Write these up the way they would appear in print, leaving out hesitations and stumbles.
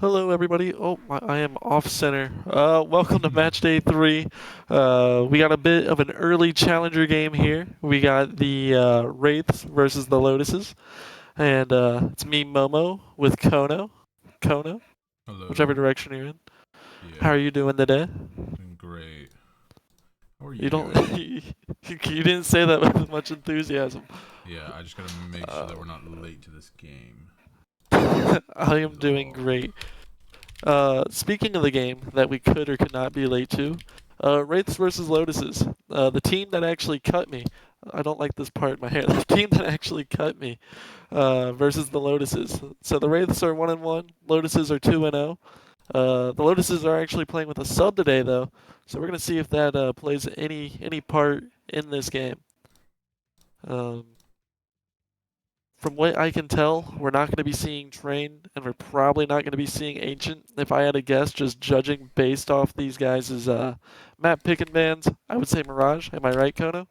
Hello, everybody. Oh, I am off center. Welcome to match day 3. We got a bit of an early challenger game here. We got the Wraiths versus the Lotuses. And it's me, Momo, with Kono. Kono, whichever Hello. direction you're in. Yeah. How are you doing today? Doing great. How are You don't. you? You didn't say that with much enthusiasm. Yeah, I just gotta make sure that we're not late to this game. I am doing great. Speaking of the game that we could or could not be late to, Wraiths versus Lotuses. The team that actually cut me. I don't like this part in my hair. The team that actually cut me versus the Lotuses. So the Wraiths are 1-1. Lotuses are 2-0. The Lotuses are actually playing with a sub today, though. So we're gonna see if that plays any part in this game. From what I can tell, we're not going to be seeing Train, and we're probably not going to be seeing Ancient. If I had to guess, just judging based off these guys' map picking bands, I would say Mirage. Am I right, Kono?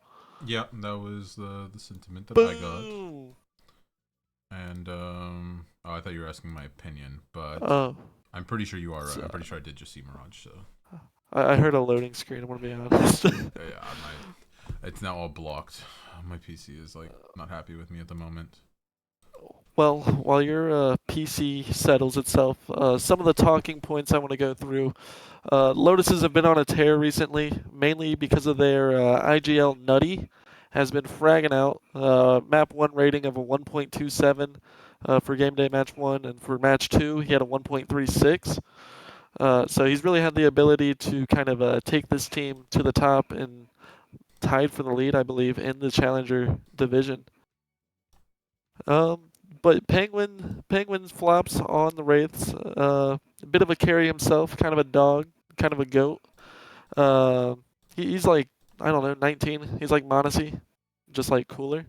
Yeah, that was the sentiment that I got. Boom! And I thought you were asking my opinion, but Oh, I'm pretty sure you are right. so I'm pretty sure I did just see Mirage. So I heard a loading screen. I'm gonna be honest. yeah, it's now all blocked. My PC is like not happy with me at the moment. Well, while your PC settles itself, some of the talking points I want to go through. Lotuses have been on a tear recently, mainly because of their IGL Nutty has been fragging out. Map 1 rating of a 1.27 for game day match 1, and for match 2 he had a 1.36. So he's really had the ability to kind of take this team to the top and tied for the lead, I believe, in the Challenger division. But Penguin flops on the Wraiths. A bit of a carry himself, kind of a dog, kind of a goat. He's like, I don't know, 19. He's like Mondesi, just like cooler.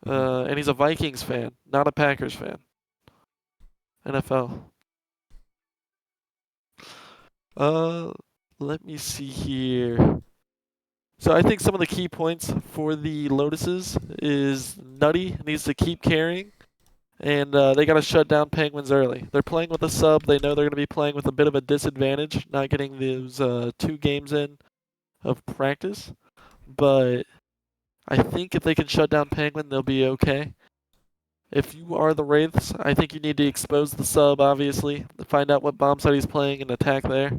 And he's a Vikings fan, not a Packers fan. NFL. Let me see here. So I think some of the key points for the Lotuses is Nutty needs to keep carrying. and they got to shut down Penguins early. They're playing with a sub. They know they're going to be playing with a bit of a disadvantage, not getting those 2 games in of practice. But I think if they can shut down Penguin, they'll be okay. If you are the Wraiths, I think you need to expose the sub, obviously, to find out what bomb site he's playing and attack there.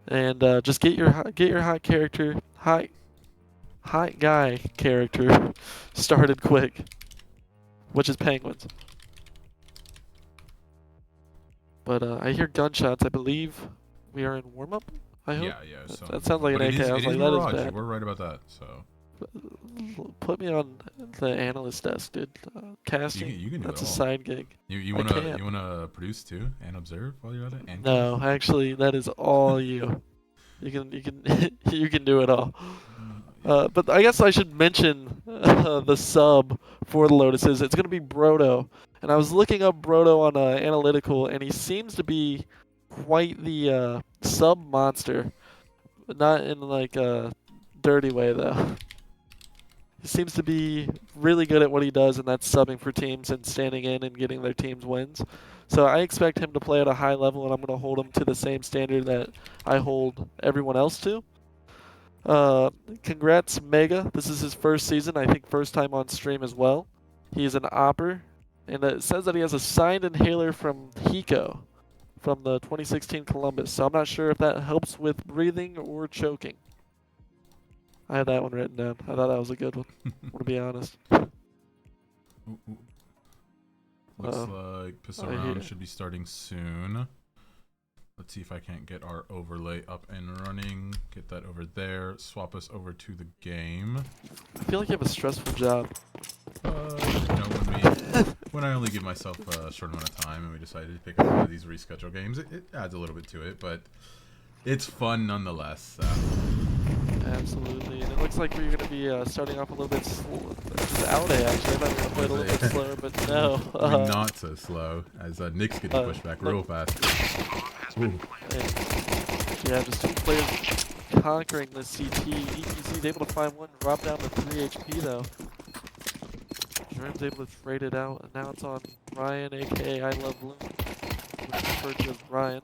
And just get your hot character, hot guy character started quick, which is Penguins. But I hear gunshots. I believe we are in warm-up. I hope. Yeah. That sounds like but an AK. I was like, that is Mirage. bad. We're right about that. So Put me on the analyst desk, dude. Casting. you can do That's it a all. side gig. You wanna produce too and observe while you're at it? And No, actually, that is all you. You can you can do it all. But I guess I should mention the sub for the Lotuses. It's gonna be Brodo, and I was looking up Brodo on Analytical, and he seems to be quite the sub monster, but not in like a dirty way though. He seems to be really good at what he does, and that's subbing for teams and standing in and getting their teams wins. So I expect him to play at a high level, and I'm going to hold him to the same standard that I hold everyone else to. Congrats, Mega. This is his first season. I think first time on stream as well. He's an opper, and it says that he has a signed inhaler from Hiko from the 2016 Columbus. So I'm not sure if that helps with breathing or choking. I had that one written down. I thought that was a good one, to be honest. Looks like Piss Around should be starting soon. Let's see if I can't get our overlay up and running. Get that over there. Swap us over to the game. I feel like you have a stressful job. When I only give myself a short amount of time and we decided to pick up one of these reschedule games, it adds a little bit to it, but it's fun nonetheless. Absolutely, and it looks like we're going to be starting off a little bit slow. This is out actually. I thought we were going to play it a little bit slower, but no. Not so slow, as Nick's getting pushed back real fast. Yeah, just 2 players conquering the CT. EQC's able to find one, drop down to 3 HP though. Jerem's able to trade it out, and now it's on Ryan, aka I Love Loom, which is referred to as Ryan.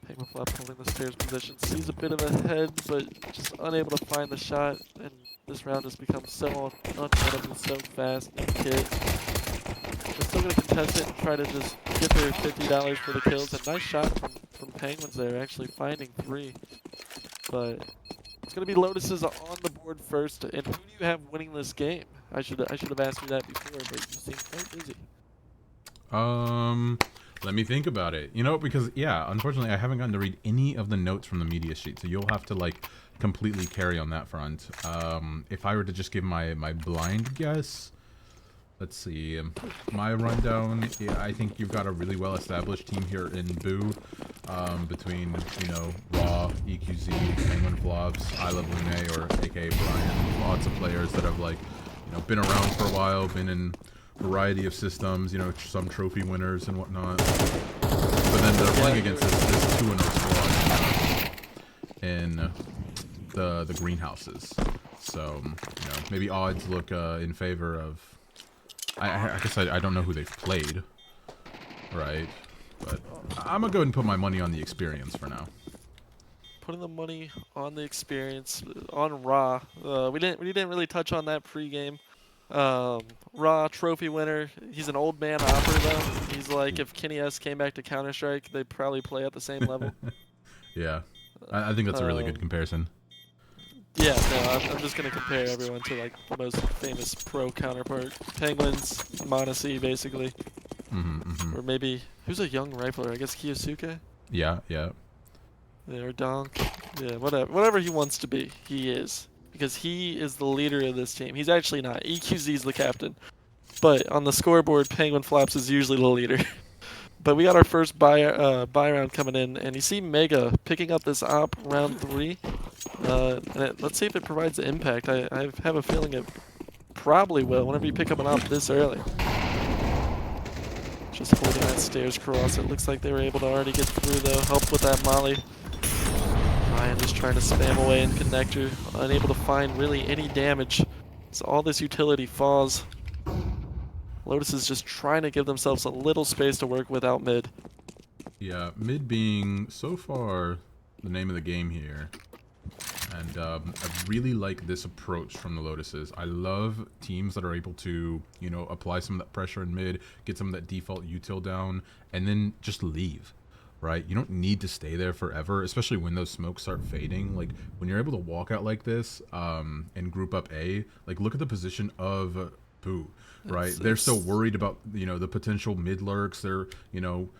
Penguin Flap holding the stairs position, sees a bit of a head, but just unable to find the shot, and this round has become so unwinnable so fast. No kit. They're still going to contest it and try to just get their $50 for the kills. A nice shot from Penguins there, actually finding 3. But it's going to be Lotuses on the board first. And who do you have winning this game? I should have asked you that before, but you seem quite busy. Let me think about it. You know, because yeah, unfortunately I haven't gotten to read any of the notes from the media sheet, so you'll have to like completely carry on that front. If I were to just give my blind guess, let's see, my rundown, yeah, I think you've got a really well established team here in Boo, between, you know, Raw, EQZ, Penguin Flops, I Love Lune, or aka Brian. Lots of players that have like, you know, been around for a while, been in variety of systems, you know, some trophy winners and whatnot. But then they're playing against this 2-0 squad in the greenhouses. So, you know, maybe odds look in favor of. I guess I don't know who they've played, right? But I'm gonna go ahead and put my money on the experience for now. Putting the money on the experience on Raw. We didn't really touch on that pregame. Raw trophy winner. He's an old man opper though. He's like if Kenny S came back to Counter-Strike, they'd probably play at the same level. Yeah, I think that's a really good comparison. Yeah, no, I'm just gonna compare everyone to like the most famous pro counterpart. Penguins, Monacy, basically. Or maybe who's a young rifler? I guess Kiyosuke. Yeah. Or Donk. Yeah, whatever he wants to be, he is. Because he is the leader of this team. He's actually not. EQZ's the captain. But on the scoreboard, Penguin Flaps is usually the leader. But we got our first buy round coming in, and you see Mega picking up this op round 3. Let's see if it provides the impact. I have a feeling it probably will whenever you pick up an op this early. Just holding that stairs cross. It looks like they were able to already get through though. Helped with that molly. Ryan just trying to spam away in connector, unable to find really any damage. So all this utility falls. Lotus is just trying to give themselves a little space to work with out mid. Yeah, mid being so far the name of the game here. And I really like this approach from the Lotuses. I love teams that are able to, you know, apply some of that pressure in mid, get some of that default util down, and then just leave, right? You don't need to stay there forever, especially when those smokes start fading. Like, when you're able to walk out like this and group up A, like, look at the position of Boo, right? They're so worried about, you know, the potential mid lurks. They're, you know,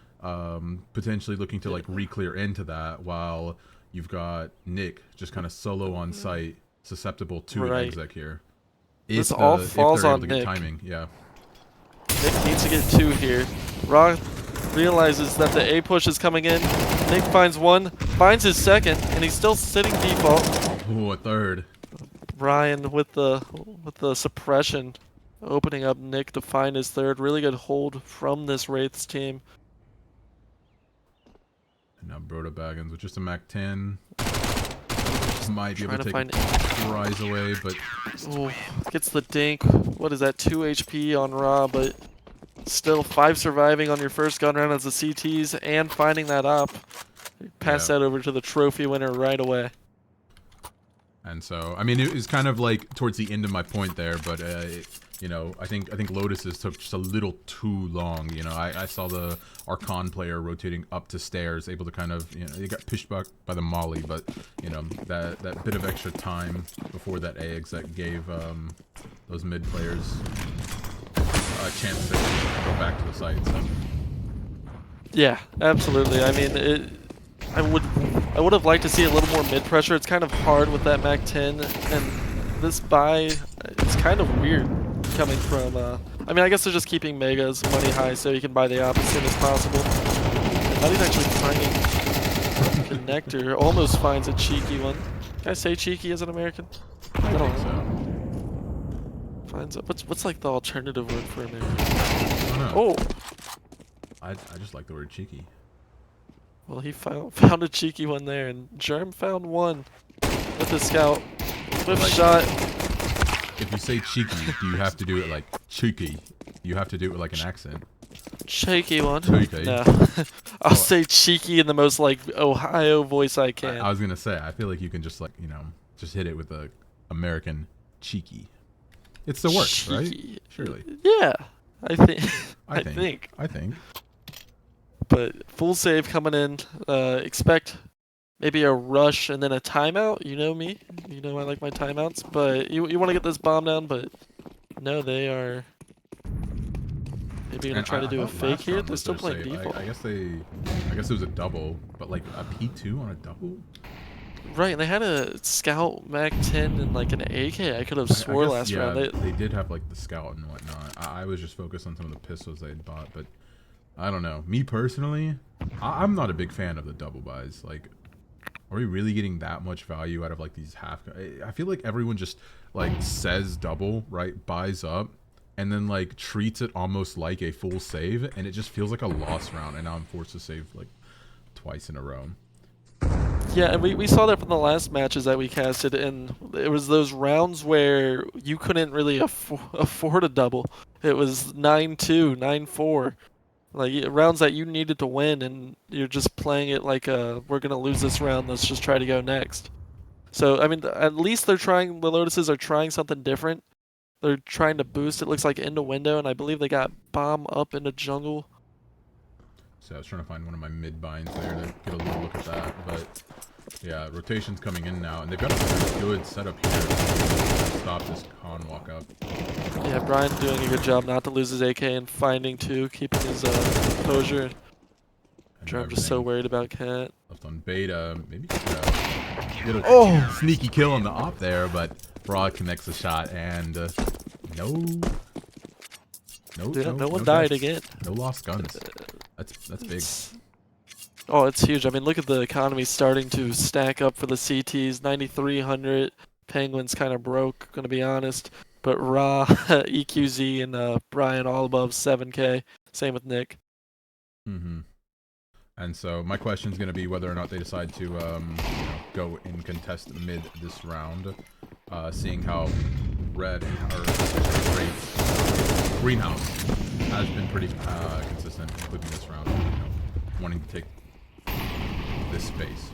potentially looking to, like, re-clear into that while you've got Nick just kind of solo on site, susceptible to an exec here. This all falls if they're able on to Nick. get timing, yeah. Nick needs to get 2 here. Ra realizes that the A push is coming in. Nick finds 1, finds his 2nd, and he's still sitting default. Ooh, a 3rd. Ryan with the suppression, opening up Nick to find his 3rd. Really good hold from this Wraiths team. And now Broda Baggins with just a Mac 10. Might be able to take a rise away, but... Ooh, gets the dink. What is that, 2 HP on Ra, but still 5 surviving on your first gun round as the CTs and finding that up. Pass that over to the trophy winner right away. And so, I mean, it was kind of like towards the end of my point there, but you know, I think Lotuses took just a little too long. You know, I saw the Archon player rotating up to stairs, able to kind of, you know, they got pushed back by the molly, but you know, that bit of extra time before that A exec gave those mid players a chance to go back to the site. So. Yeah, absolutely. I mean, I would have liked to see a little more mid pressure. It's kind of hard with that Mac 10, and this buy, it's kind of weird coming from. I mean, I guess they're just keeping Mega's money high so he can buy the op as soon as possible. Now he's actually finding the Nectar. Almost finds a cheeky one. Can I say cheeky as an American? I don't think so. Finds a, what's like the alternative word for American? Oh. I just like the word cheeky. Well, he found a cheeky one there, and Germ found one with the scout. Swift shot. If you say cheeky, do you have to do it like cheeky? You have to do it with like an accent. Cheeky one. Cheeky. No. I'll say cheeky in the most like Ohio voice I can. I was gonna say, I feel like you can just like, you know, just hit it with a American cheeky. It still works, cheeky. Right? Surely. Yeah, I think. I think. But full save coming in. Expect maybe a rush and then a timeout. You know me. You know I like my timeouts. But you want to get this bomb down, but no, they are maybe going to try to do a fake here. They're still playing default. I guess it was a double, but like a P2 on a double? Right, and they had a Scout Mac 10 and like an AK. I could have swore last round. They did have like the Scout and whatnot. I was just focused on some of the pistols they had bought, but I don't know. Me personally, I'm not a big fan of the double buys. Like, are we really getting that much value out of like these half? I feel like everyone just like says double, right? Buys up, and then like treats it almost like a full save, and it just feels like a lost round. And now I'm forced to save like twice in a row. Yeah, and we saw that from the last matches that we casted, and it was those rounds where you couldn't really afford a double. It was 9-2, 9-4. Like, rounds that you needed to win, and you're just playing it like, we're going to lose this round, let's just try to go next. So, I mean, at least the Lotuses are trying something different. They're trying to boost, it looks like, into window, and I believe they got bomb up into jungle. So I was trying to find one of my mid binds there to get a little look at that, but yeah, rotation's coming in now, and they've got a pretty good setup here to stop this con walk up. Yeah, Brian doing a good job not to lose his AK and finding two, keeping his composure. I'm just so worried about Cat. Left on beta, maybe get a sneaky kill on the op there, but Broad connects the shot, and no one died again. No lost guns. That's big. Oh, it's huge. I mean, look at the economy starting to stack up for the CTs. 9,300. Penguins kind of broke, gonna be honest. But Ra, EQZ, and Brian all above 7K. Same with Nick. Mm-hmm. And so my question is going to be whether or not they decide to go and contest mid this round, seeing how red or great greenhouse has been pretty consistent, including this round. You know, wanting to take this space.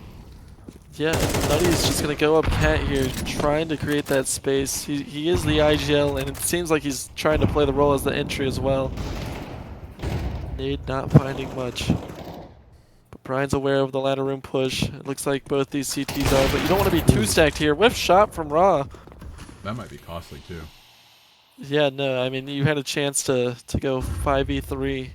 Yeah, Nutty's just gonna go up cat here, trying to create that space. He is the IGL, and it seems like he's trying to play the role as the entry as well. Nade not finding much. But Brian's aware of the ladder room push. It looks like both these CTs are, but you don't want to be too stacked here. Whiff shot from Raw. That might be costly too. Yeah, no, I mean, you had a chance to go 5v3.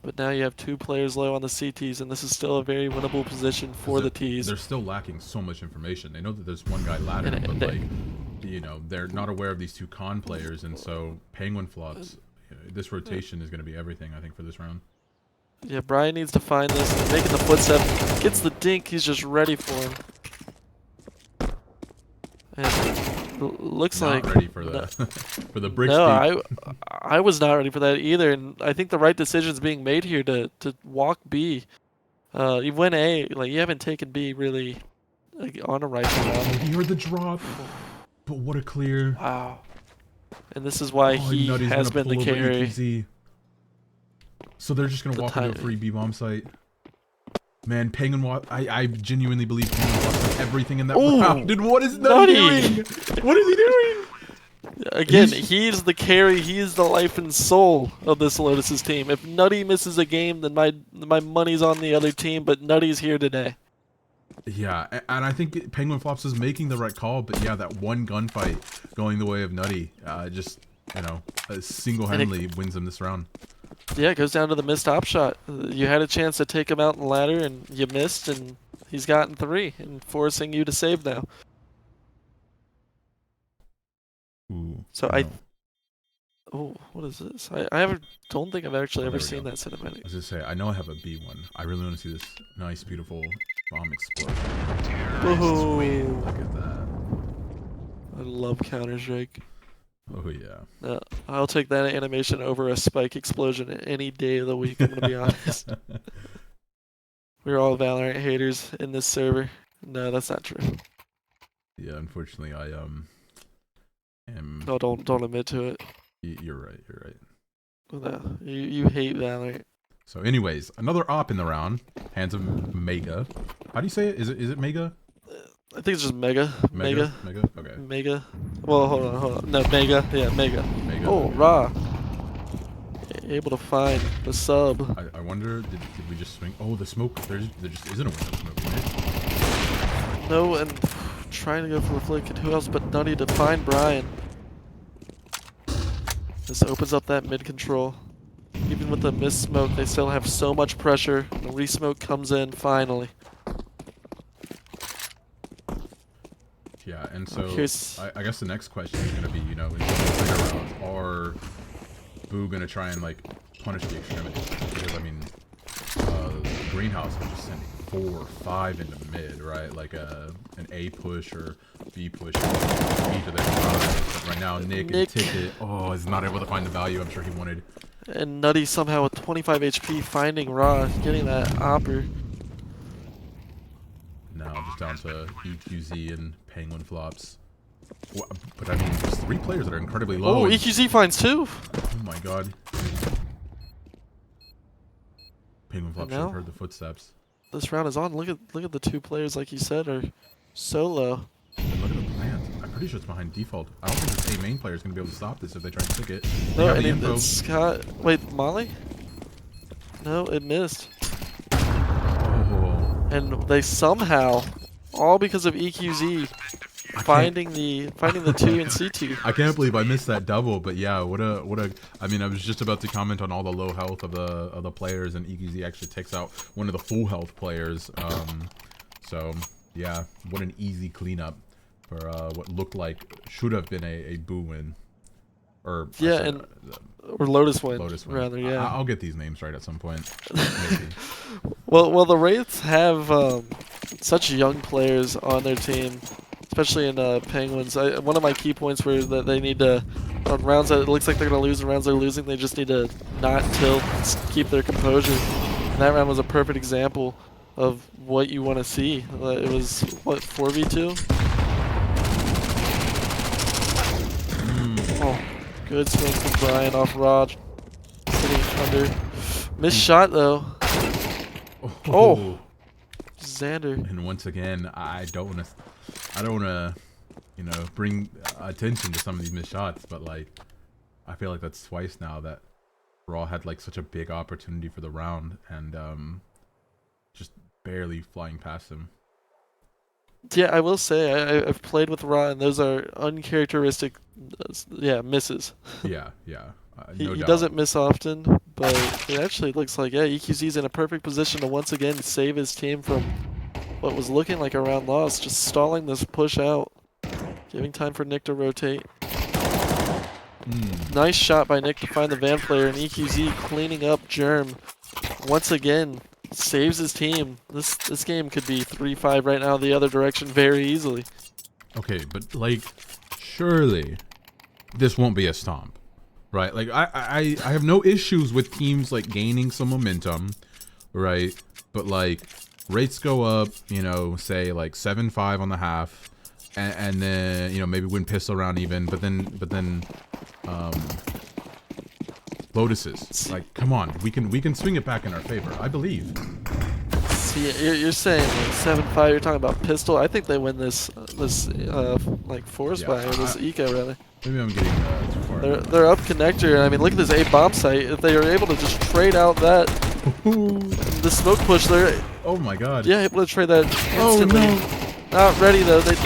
But now you have 2 players low on the CTs, and this is still a very winnable position for the Ts. They're still lacking so much information. They know that there's one guy laddering, but like, you know, they're not aware of these 2 con players, and so Penguin flops. This rotation is going to be everything, I think, for this round. Yeah, Brian needs to find this. He's making the footstep, gets the dink. He's just ready for him. And looks not like ready for the for the brick. No, I was not ready for that either, and I think the right decision is being made here to walk B. You win A, like you haven't taken B really like, on a rifle now. He heard the drop, but what a clear! Wow, and this is why he has been the carry. So they're just gonna walk into a free B bomb site. Man, Penguin, I genuinely believe Penguin lost everything in that round. Dude, what is Nutty doing? What is he doing? Again, he's the carry. He's the life and soul of this Lotus's team. If Nutty misses a game, then my money's on the other team. But Nutty's here today. Yeah, and I think Penguin Flops is making the right call. But yeah, that one gunfight going the way of Nutty, just single-handedly wins him this round. Yeah, it goes down to the missed op shot. You had a chance to take him out in the ladder, and you missed, and he's gotten 3, and forcing you to save now. Ooh, so oh, what is this? Don't think I've actually ever seen that cinematic. I was gonna say, I know I have a B1. I really want to see this nice, beautiful bomb explosion. Oh, look at that! I love Counter-Strike. Oh yeah. I'll take that animation over a spike explosion any day of the week. I'm gonna be honest. We're all Valorant haters in this server. No, that's not true. Yeah, unfortunately, I am. No, don't admit to it. You're right. You're right. No, you hate Valorant. So, anyways, another op in the round. Hands of Mega. How do you say it? Is it Mega? I think it's just Mega. Mega. Okay. Mega. Well, hold on. No, Mega. Yeah, Mega. Oh, okay. Ra. Able to find the sub. I wonder, did we just swing? Oh, the smoke. There just isn't a window of smoke, right? No, and trying to go for the flick, and who else but Nutty to find Brian. This opens up that mid control. Even with the missed smoke, they still have so much pressure. The re-smoke comes in finally. Yeah, and so I guess the next question is going to be, in the later rounds, are Boo going to try and like punish the extremities? Because I mean, Greenhouse is just sending 4 or 5 into mid, right? Like an A push or B push, B to the but right now Nick and Ticket, is not able to find the value I'm sure he wanted. And Nutty somehow with 25 HP finding Raw, getting that opper. Now just down to EQZ and Penguin Flops. But I mean, there's 3 players that are incredibly low. Oh, EQZ finds 2. Oh my god. Penguin Flops should have heard the footsteps. This round is on. Look at the 2 players, like you said, are so low. And look at the plant. I'm pretty sure it's behind default. I don't think this A main player is going to be able to stop this if they try and stick it. No, and it's got... Wait, Molly? No, it missed. Oh. And they somehow, all because of EQZ, finding the 2 in CT. I can't believe I missed that double, but yeah, what a I mean, I was just about to comment on all the low health of the players, and EQZ actually takes out one of the full health players. So yeah, what an easy cleanup for what looked like should have been a Boo win. Or or Lotus win. Lotus win. Rather, yeah. I'll get these names right at some point. Maybe. Well, the Wraiths have such young players on their team, especially in Penguins. One of my key points were that they need to, on rounds that it looks like they're going to lose and rounds they're losing, they just need to not tilt, keep their composure. And that round was a perfect example of what you want to see. It was, what, 4v2? Oh, good swing from Brian off Raj. Sitting under. Missed shot though. Oh, Xander. And once again, I don't want to, you know, bring attention to some of these missed shots, but like, I feel like that's twice now that Raw had like such a big opportunity for the round and just barely flying past him. Yeah, I will say I've played with Ra, and those are uncharacteristic, misses. Yeah, He, no he doubt. doesn't miss often, but it actually looks like EQZ's in a perfect position to once again save his team from what was looking like a round loss, just stalling this push out, giving time for Nick to rotate. Nice shot by Nick to find the van player, and EQZ cleaning up Germ once again. Saves his team. This game could be 3-5 right now the other direction very easily. Okay, but like, surely this won't be a stomp, right? Like, I have no issues with teams like gaining some momentum, right? But like, rates go up, you know, say like 7-5 on the half, and then, you know, maybe win pistol round even, but then Lotuses. Like, come on, we can swing it back in our favor. I believe. See, you're saying like 7-5. You're talking about pistol. I think they win this like forest fire, this eco rather. Maybe I'm getting too far. They're up connector. I mean, look at this A bomb site. If they are able to just trade out that the smoke push, they're oh my god. yeah able to trade that instantly. Oh no. Not ready though. They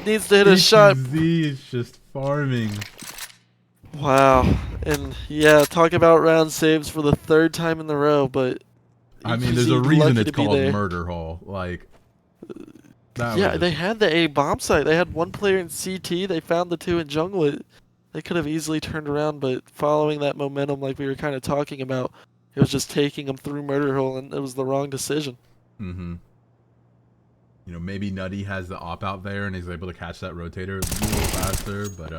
needs to hit a shot. Z is just farming. Wow. And yeah, talk about round saves for the third time in the row, but I mean, there's a reason it's called Murder Hall. Like, yeah, they had the A bomb site. They had one player in CT. They found the two in jungle. They could have easily turned around, but following that momentum, like we were kind of talking about, it was just taking them through Murder Hole, and it was the wrong decision. Mm-hmm. You know, maybe Nutty has the op out there and is able to catch that rotator a little faster, but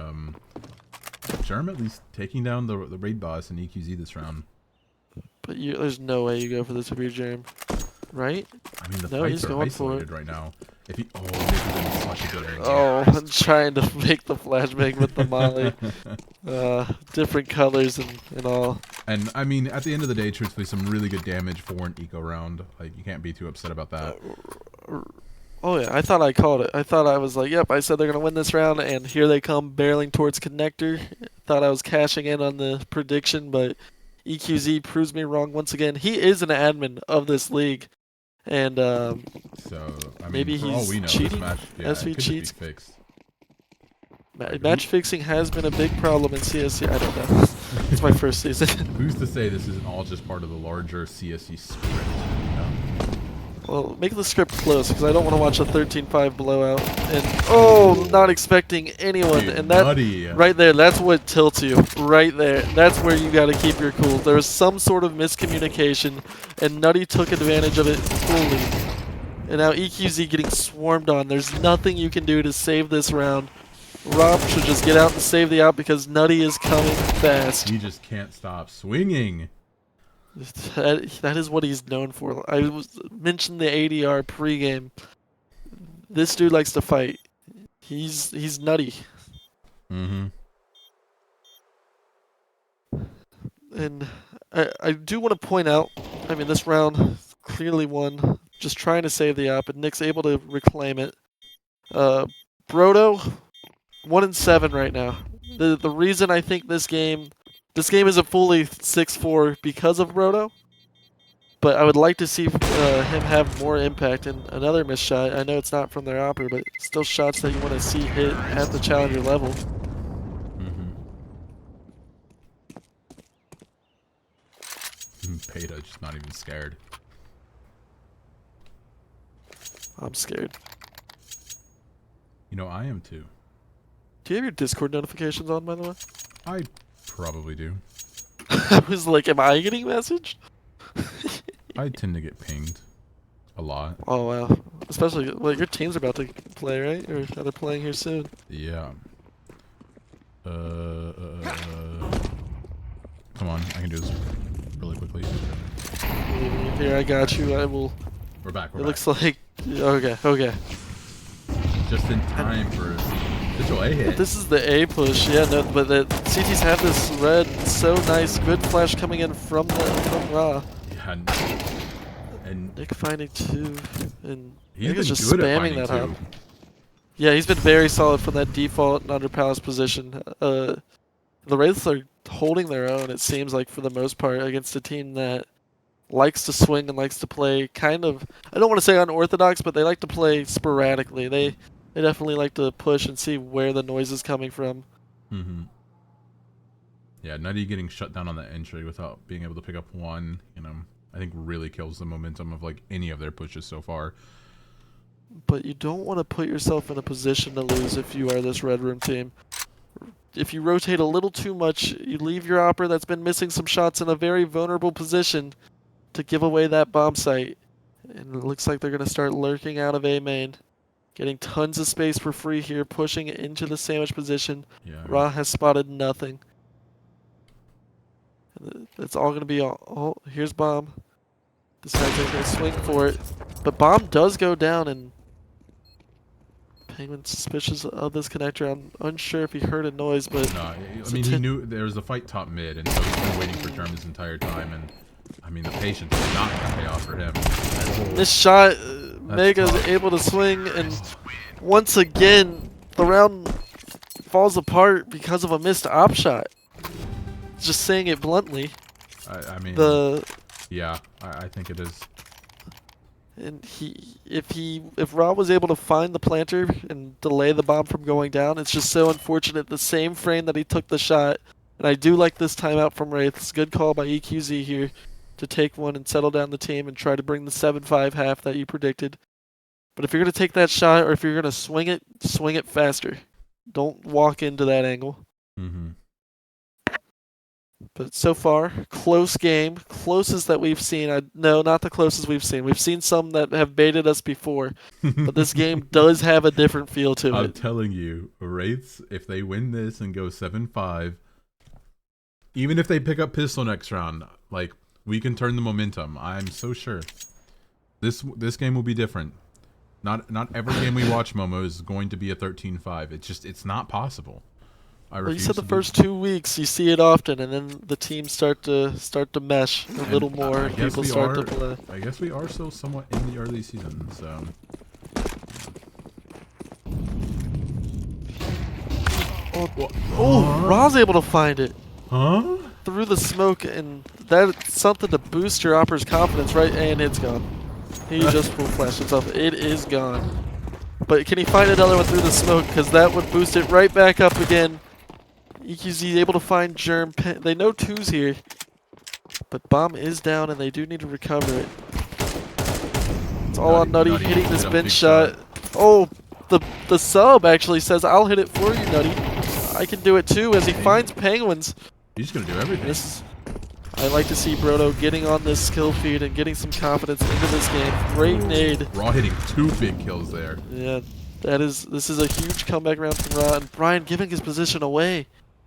Germ at least taking down the raid boss in EQZ this round. But there's no way you go for this if you're Germ, right? I mean, the no, fights he's are going isolated for it right now. If he, this is in such a good area. Oh, I'm trying to make the flashbang with the molly. Different colors and all. And I mean, at the end of the day, truthfully, some really good damage for an eco round. Like, you can't be too upset about that. Oh yeah, I thought I called it. I thought I was like, yep, I said they're going to win this round, and here they come barreling towards connector. Thought I was cashing in on the prediction, but EQZ proves me wrong once again. He is an admin of this league, and so I mean, maybe for he's all we know, cheating. this match, SV cheats. Be fixed. Match fixing has been a big problem in CSC. I don't know. It's my first season. Who's to say this isn't all just part of the larger CSC script? You know? Well, make the script close, because I don't want to watch a 13-5 blowout. And oh, not expecting anyone. Dude, and that Nutty. right there, that's what tilts you. Right there, that's where you got to keep your cool. There was some sort of miscommunication, and Nutty took advantage of it fully. And now EQZ getting swarmed on. There's nothing you can do to save this round. Rob should just get out and save the out because Nutty is coming fast. He just can't stop swinging. That is what he's known for. I mentioned the ADR pregame. This dude likes to fight. He's nutty. Mm-hmm. And I do want to point out, I mean, this round clearly won. Just trying to save the op, and Nick's able to reclaim it. Brodo, 1-7 right now. The reason I think this game isn't fully 6-4 because of Brodo, but I would like to see him have more impact. And another missed shot, I know it's not from their opper, but still shots that you want to see hit at the challenger level. Peta just not even scared. I'm scared. You know, I am too. Do you have your Discord notifications on, by the way? I probably do. I was like, am I getting messaged? I tend to get pinged a lot. Oh, wow. Especially, well, your team's about to play, right? Or are they playing here soon? Yeah. Come on, I can do this really quickly. Here, I got you. I will. We're back. It looks like. Okay. Just in time for Digital A But hit. this is the A push, yeah. No, but the CTs have this red, so nice, good flash coming in from Ra. Yeah, and Nick finding 2, and he's Nick is been just good at spamming finding that hop. 2. Yeah, he's been very solid from that default and underpalace position. The Wraiths are holding their own, it seems like, for the most part, against a team that likes to swing and likes to play kind of, I don't want to say unorthodox, but they like to play sporadically. They definitely like to push and see where the noise is coming from. Mm-hmm. Yeah, Nutty getting shut down on that entry without being able to pick up one, I think really kills the momentum of like any of their pushes so far. But you don't want to put yourself in a position to lose if you are this Red Room team. If you rotate a little too much, you leave your opera that's been missing some shots in a very vulnerable position to give away that bomb site. And it looks like they're going to start lurking out of A main. Getting tons of space for free here, pushing into the sandwich position. Yeah. Ra has spotted nothing. It's all going to be all. Oh, here's bomb. Decides they're going to swing for it. But bomb does go down, and Penguin's suspicious of this connector. I'm unsure if he heard a noise, but... No, I mean, he knew there was a fight top mid, and so he's been waiting for Germ this entire time, and I mean, the patience is not going to pay off for him. This shot, Mega's able to swing, and once again, the round falls apart because of a missed op shot. Just saying it bluntly. I mean, yeah, I think it is. And if Ra was able to find the planter and delay the bomb from going down, it's just so unfortunate. The same frame that he took the shot, and I do like this timeout from Wraith. It's a good call by EQZ here to take one and settle down the team and try to bring the 7-5 half that you predicted. But if you're going to take that shot or if you're going to swing it faster. Don't walk into that angle. Mm-hmm. But so far, close game. Closest that we've seen. No, not the closest we've seen. We've seen some that have baited us before. But this game does have a different feel to it. I'm telling you, Wraiths, if they win this and go 7-5, even if they pick up pistol next round, like, we can turn the momentum. I'm so sure. This game will be different. Not every game we watch, Momo, is going to be a 13-5. It's not possible. Well, you said the first 2 weeks you see it often, and then the teams start to mesh a little more, and people start to play. I guess we are still somewhat in the early season, so. Oh, Ra's able to find it. Huh? Through the smoke, and that's something to boost your opera's confidence, right? And it's gone. He just full flashed himself. It is gone. But can he find another one through the smoke? Because that would boost it right back up again. EQZ able to find Germ. They know 2's here. But bomb is down, and they do need to recover it. It's all on Nutty hitting this bench shot. Oh, the sub actually says, I'll hit it for you, Nutty. I can do it too, as he finds Penguins. He's going to do everything. I like to see Brodo getting on this skill feed and getting some confidence into this game. Great nade. Raw hitting 2 big kills there. Yeah, this is a huge comeback round from Ra, and Brian giving his position away.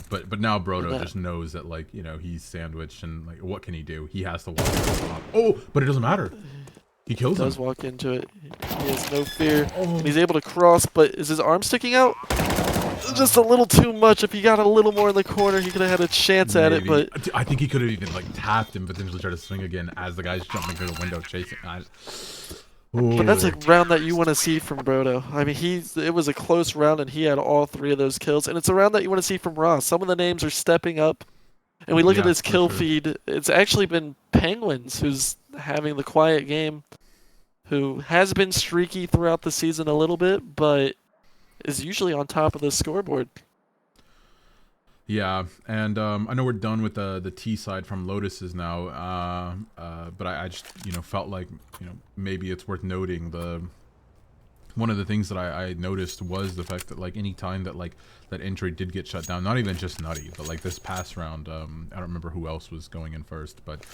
But now Brodo just knows that, like, he's sandwiched, and like, what can he do? He has to walk into the top. Oh, but it doesn't matter. He kills him. He does walk into it. He has no fear. And he's able to cross, but is his arm sticking out? Just a little too much. If he got a little more in the corner, he could have had a chance at it, but... I think he could have even, like, tapped him, potentially tried to swing again as the guy's jumping through the window chasing. But that's a round that you want to see from Brodo. I mean, it was a close round, and he had all 3 of those kills. And it's a round that you want to see from Ross. Some of the names are stepping up. And we look at his kill feed. It's actually been Penguins who's having the quiet game, who has been streaky throughout the season a little bit, but is usually on top of the scoreboard. Yeah, and I know we're done with the T side from Lotus's now, but I just felt like maybe it's worth noting one of the things that I noticed was the fact that, like, any time that that entry did get shut down, not even just Nutty, but like this past round, I don't remember who else was going in first, but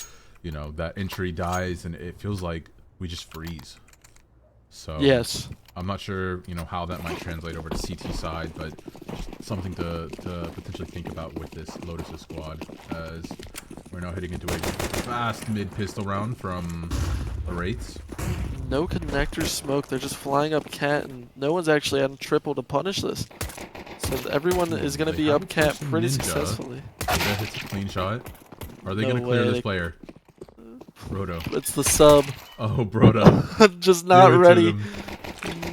that entry dies and it feels like we just freeze. So yes, I'm not sure, how that might translate over to CT side, but something to potentially think about with this Lotus' squad, as we're now heading into a fast mid-pistol round from the Wraiths. No connector smoke. They're just flying up cat, and no one's actually on triple to punish this. So everyone Ooh, is going to they be have up a cap pushing pretty ninja. successfully. That hits a clean shot. Are they No gonna clear way. this player? Brodo. It's the sub. Oh, Brodo. Just Give not it to ready. them.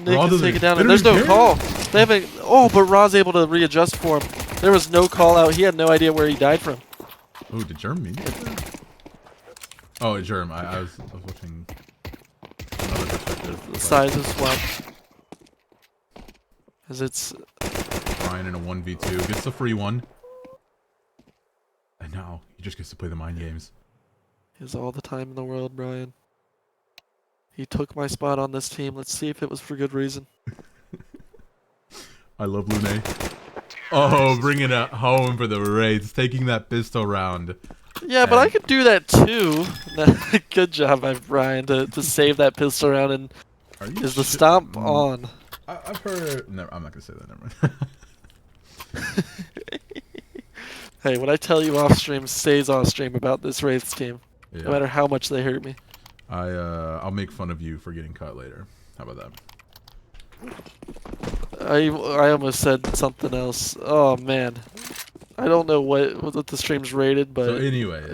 Nick Raw is doesn't. taken They down, and don't there's even no care. call. They haven't. Oh, but Ra's able to readjust for him. There was no call out. He had no idea where he died from. Oh, did Germ mean it? Oh, Germ. I was watching another perspective. The size of swap. As it's Brian in a 1v2 gets the free one. And now he just gets to play the mind games. is all the time in the world, Brian. He took my spot on this team. Let's see if it was for good reason. I love Lune. Oh, bringing it home for the Wraiths, taking that pistol round. Yeah, but I could do that too. Good job by Brian to save that pistol round. And is the stomp on? I've heard. No, I'm not gonna say that. Never mind. Hey, what I tell you off stream stays off stream about this Wraiths team. Yeah. No matter how much they hurt me. I'll make fun of you for getting cut later. How about that? I almost said something else. Oh man, I don't know what the stream's rated, but So anyways,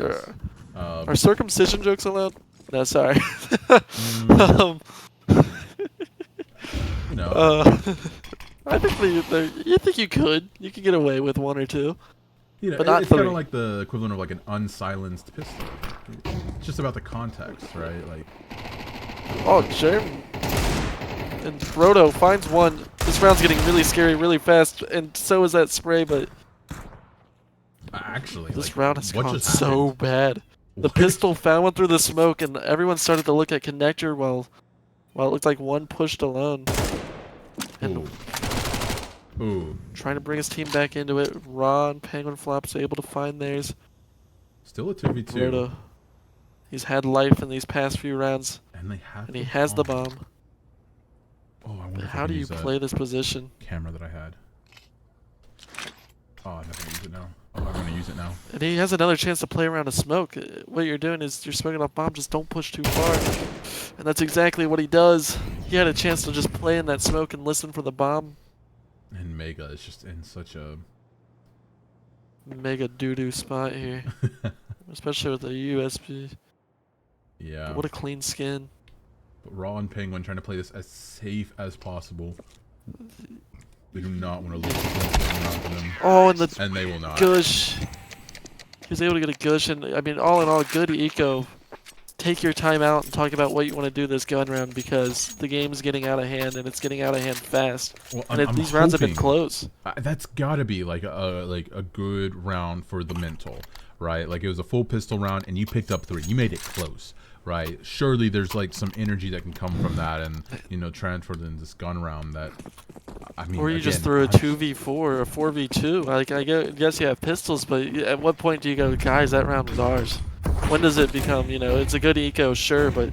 are circumcision jokes allowed? No, sorry. um, no. I think you think you could get away with one or two. You know, but not it's kind three. of like the equivalent of like an unsilenced pistol. It's just about the context, right? Like, Oh, Germ and Frodo finds one. This round's getting really scary really fast, and so is that spray, but actually, this like, round has what gone just so happened? bad. The What? pistol found one through the smoke, and everyone started to look at connector while it looked like one pushed alone. And Ooh. trying to bring his team back into it. Ron, Penguin Flop's able to find theirs. Still a 2v2. Frodo, he's had life in these past few rounds, And they have. and he has the bomb. Oh, I wonder if I How can do you use that play this position? camera that I had. Oh, I'm not gonna use it now. Oh, I'm gonna use it now. And he has another chance to play around a smoke. What you're doing is you're smoking off bomb, just don't push too far. And that's exactly what he does. He had a chance to just play in that smoke and listen for the bomb. And Mega is just in such a Mega doo-doo spot here. Especially with the USB. yeah. What a clean skin. But Raw and Penguin trying to play this as safe as possible. They do not want to lose to them. Oh, and the And they will not. gush. He was able to get a gush, and I mean, all in all, good eco. Take your time out and talk about what you want to do this gun round, because the game's getting out of hand, and it's getting out of hand fast. Well, And these rounds have been close. That's gotta be like a good round for the mental, right? Like it was a full pistol round, and you picked up 3. You made it close, right? Surely there's like some energy that can come from that, and you know, transferred in this gun round. That I mean, Or you just threw a 2v4 or a 4v2. Like, I guess you have pistols, but at what point do you go, guys, that round was ours? When does it become, you know, it's a good eco, sure, but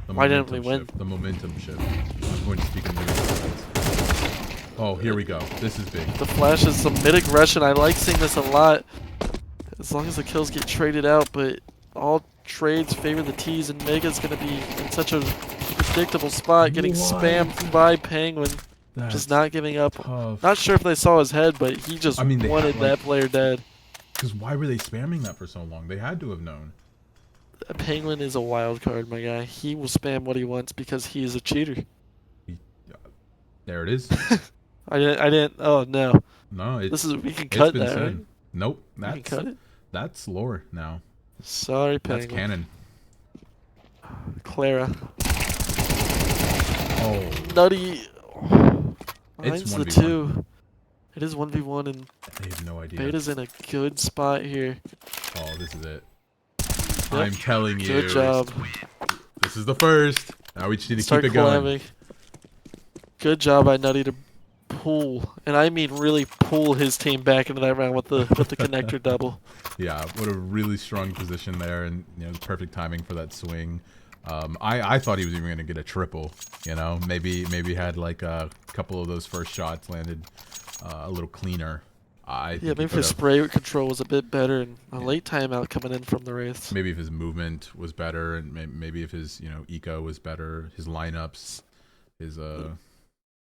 why didn't we win? The momentum shift. I'm going to speak in English. Oh, here we go. This is big. The flash is some mid-aggression. I like seeing this a lot. As long as the kills get traded out, but all trades favor the T's, and Mega's going to be in such a predictable spot, getting spammed by Penguin. That's just not giving up. tough. Not sure if they saw his head, but he just wanted that player dead. Because why were they spamming that for so long? They had to have known. Penguin is a wild card, my guy. He will spam what he wants because he is a cheater. There it is. I didn't. Oh no. No, we can cut that. Right? Nope. We can cut it. That's lore now. Sorry, Penguin. That's canon. Clara. Oh. Nutty. It's Mine's the 1v1. 2. It is 1v1, and They have no idea. Beta's in a good spot here. Oh, this is it. Yep. I'm telling you. Good job. This is the first. Now we just need to Start keep it going. clamming. Good job by Nutty to pull, and I mean really pull his team back into that round with the connector double. Yeah, what a really strong position there, and you know, perfect timing for that swing. I thought he was even gonna get a triple. You know, maybe had like a couple of those first shots landed a little cleaner. Yeah, maybe if his spray control was a bit better, and a late timeout coming in from the Wraiths. Maybe if his movement was better, and maybe if his eco was better, his lineups, his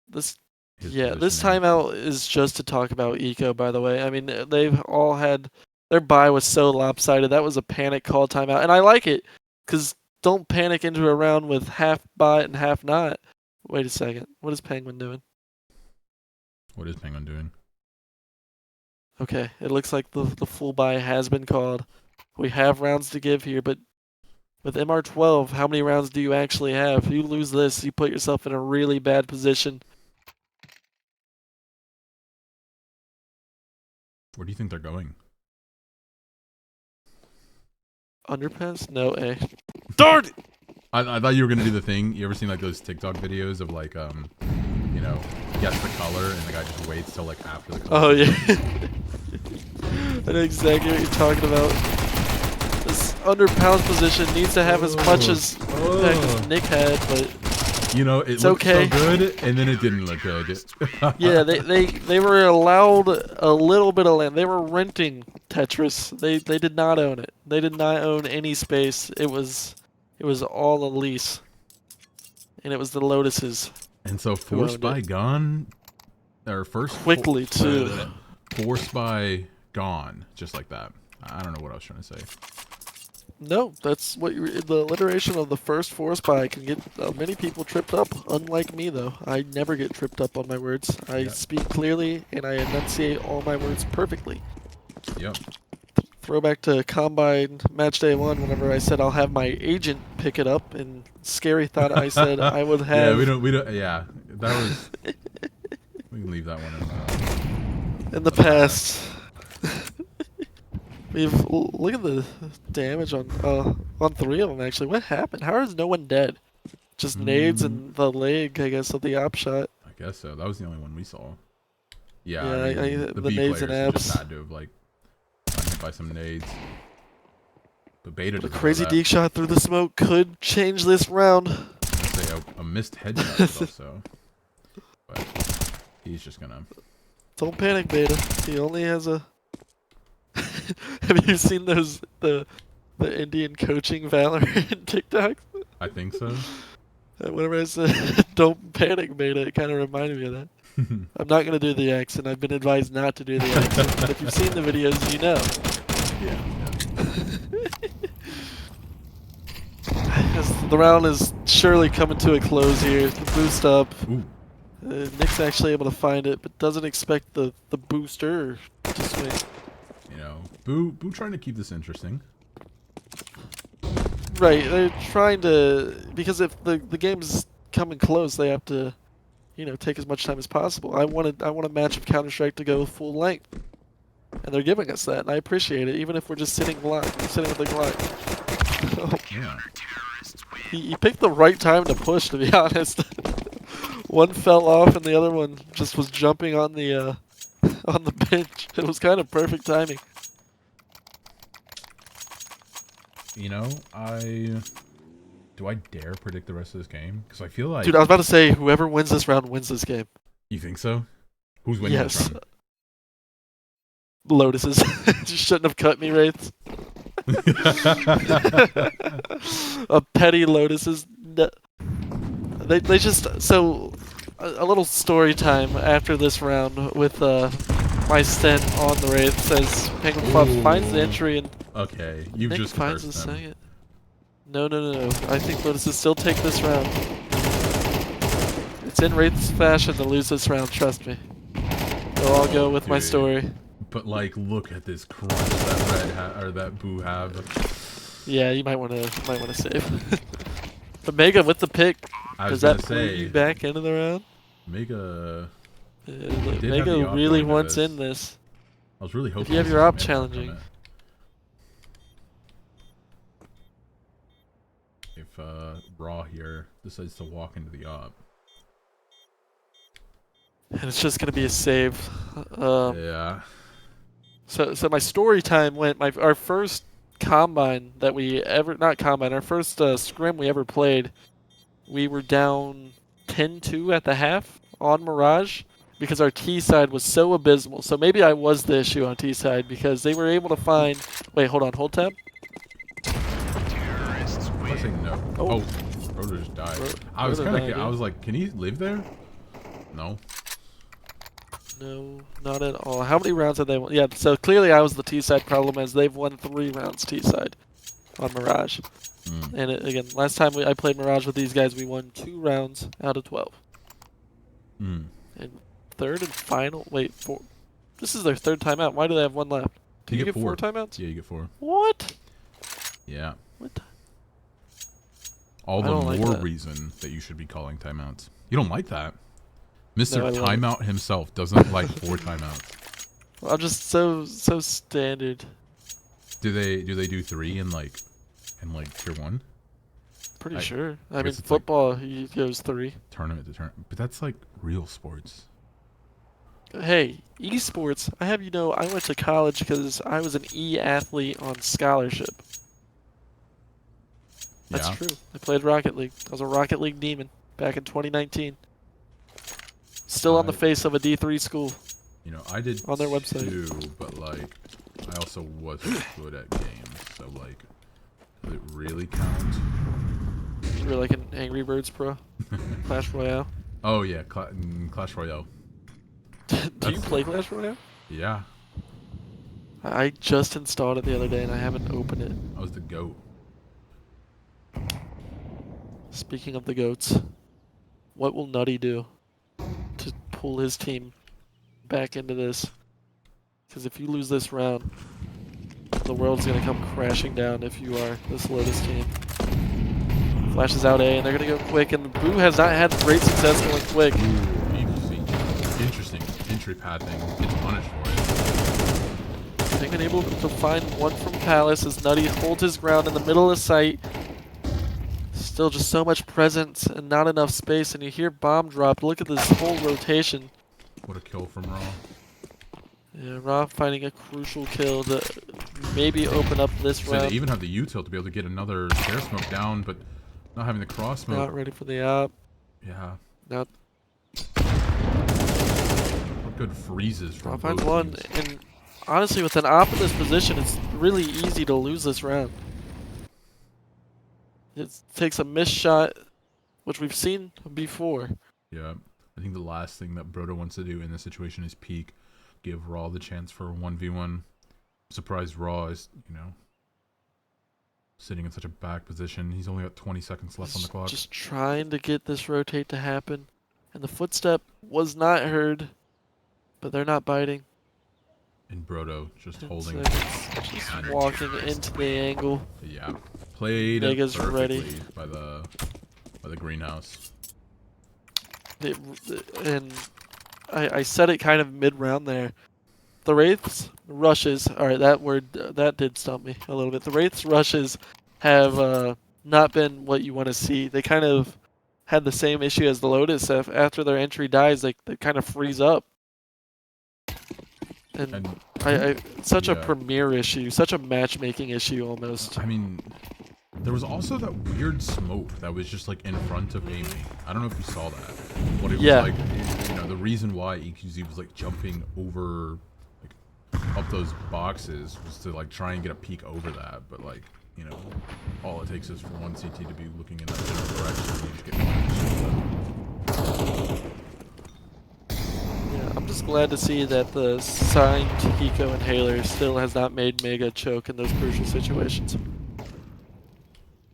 This his Yeah, this positioning. timeout is just to talk about Eco, by the way. I mean, they've all had their buy was so lopsided. That was a panic call timeout, and I like it because don't panic into a round with half buy and half not. Wait a second, what is Penguin doing? What is Penguin doing? Okay, it looks like the full buy has been called. We have rounds to give here, but with MR12, how many rounds do you actually have? If you lose this, you put yourself in a really bad position. Where do you think they're going? Underpass? No, A. Darn! I thought you were gonna do the thing. You ever seen like those TikTok videos of like you know, guess the color and the guy just waits till like after the color. Oh yeah. I know exactly what you're talking about. This under pound position needs to have as much as impact as Nick had, but you know, it looked okay. so good, and then it didn't look good. Yeah, they were allowed a little bit of land. They were renting Tetris. They did not own it. They did not own any space. It was all a lease, and it was the Lotuses. And so forced by gone, or first quickly too. Forced by gone, just like that. I don't know what I was trying to say. No, that's what the alliteration of the first force buy can get many people tripped up. Unlike me, though, I never get tripped up on my words. I speak clearly and I enunciate all my words perfectly. Yep. Throwback to Combine Match Day 1 whenever I said I'll have my agent pick it up, and Scary thought I said I would have... Yeah, we don't, yeah, that was... we can leave that one in the past. Look at the damage on 3 of them, actually. What happened? How is no one dead? Just nades and the leg, I guess, of the op shot. I guess so. That was the only one we saw. Yeah, I mean, the the B nades players and just abs. had to have, like, gotten hit by some nades. But Beta The doesn't crazy know deke shot through the smoke could change this round. Say a missed headshot also. But he's just gonna... Don't panic, Beta. He only has a... Have you seen those the Indian coaching Valorant TikToks? I think so. Whenever I said don't panic, Beta, it kind of reminded me of that. I'm not gonna do the accent. I've been advised not to do the accent. But if you've seen the videos, you know. Yeah. The round is surely coming to a close here. The boost up. Ooh. Nick's actually able to find it, but doesn't expect the booster to swing. You know, Boo trying to keep this interesting. Right, they're trying to, because if the game's coming close, they have to, you know, take as much time as possible. I want a match of Counter-Strike to go full length, and they're giving us that, and I appreciate it, even if we're just sitting with the Glock. Oh. Yeah. He picked the right time to push, to be honest. One fell off, and the other one just was jumping on the bench. It was kind of perfect timing. You know, do I dare predict the rest of this game? Because I feel like... Dude, I was about to say, whoever wins this round wins this game. You think so? Who's winning this round? Lotuses. You shouldn't have cut me, Wraiths. A petty Lotuses. They just... So, a little story time after this round with my stint on the Wraith says Penguin Fluff finds the entry and... Okay, you've Nick just finds cursed the them. second. No. I think Lotuses still take this round. It's in Wraith's fashion to lose this round, trust me. So I'll go with my story. But like, look at this crunch that Boo have. Yeah, you might want to save. But Mega with the pick. Does that put you back into the round? Mega. Mega really wants in this. I was really hoping. If you have your op challenging. If Raw here decides to walk into the op. And it's just gonna be a save. Yeah. So my story time went our first combine that we ever our first scrim we ever played. We were down 10-2 at the half on Mirage because our T side was so abysmal. So maybe I was the issue on T side because they were able to find. Wait, hold on, hold tab. I say no. Oh, Rotor just died. I was like, can he live there? No. No, not at all. How many rounds have they won? Yeah, so clearly I was the T-side problem as they've won 3 rounds T-side on Mirage. Mm. And again, last time I played Mirage with these guys, we won 2 rounds out of 12. Mm. And third and final, wait, 4. This is their third timeout. Why do they have 1 left? Do you get get 4 4. timeouts? Yeah, you get 4. What? Yeah. What? All I the don't like more that. reason that you should be calling timeouts. You don't like that. Mr. No, I love it. Timeout himself doesn't like 4 timeouts. I'm just so standard. Do they do 3 in tier 1? Pretty I sure. I mean, guess it's like football, he goes 3. tournament to tournament, but that's like real sports. Hey, esports, I have you know, I went to college because I was an E-athlete on scholarship. That's Yeah. true. I played Rocket League. I was a Rocket League demon back in 2019. Still on the I face of a D3 school. I did On their website. too, but like I also wasn't good at games, so like does it really count? You were like an Angry Birds pro. Clash Royale. Oh yeah, Clash Royale. Do you That's- play Clash Royale? Yeah, I just installed it the other day and I haven't opened it. I was the GOAT. Speaking of the goats, what will Nutty do to pull his team back into this? Because if you lose this round, the world's going to come crashing down if you are this Lotus team. Flashes out A, and they're going to go quick, and Boo has not had great success going quick. Interesting entry pathing. Gets punished for it. They've been able to find one from Palace as Nutty holds his ground in the middle of the site. Still just so much presence and not enough space, and you hear bomb drop. Look at this whole rotation. What a kill from Raw. Yeah, Rob finding a crucial kill to maybe open up this So round. they even have the util to be able to get another stair smoke down, but not having the cross smoke. Not ready for the op. Yeah. Not What good freezes from Rob both finds one, teams. and honestly, with an op in this position, it's really easy to lose this round. It takes a missed shot, which we've seen before. Yeah. I think the last thing that Brodo wants to do in this situation is peek, give Raw the chance for a 1v1. Surprised Raw is, sitting in such a back position. He's only got 20 seconds left on the clock. Just trying to get this rotate to happen. And the footstep was not heard, but they're not biting. And Brodo just 10 holding. seconds, just walking into the angle. Yeah. Played Mega's perfectly ready. by the greenhouse. And I said it kind of mid-round there. The Wraith's rushes, alright, that did stump me a little bit. The Wraith's rushes have not been what you want to see. They kind of had the same issue as the Lotus. After their entry dies, they kind of freeze up. And such a yeah. premier issue, such a matchmaking issue almost. I mean, there was also that weird smoke that was just like in front of Amy. I don't know if you saw that. What it was like, the reason why EQZ was like jumping over, like up those boxes was to like try and get a peek over that. But like, all it takes is for one CT to be looking in that general direction and you just get punished. Yeah, I'm just glad to see that the signed Hiko Inhaler still has not made Mega choke in those crucial situations.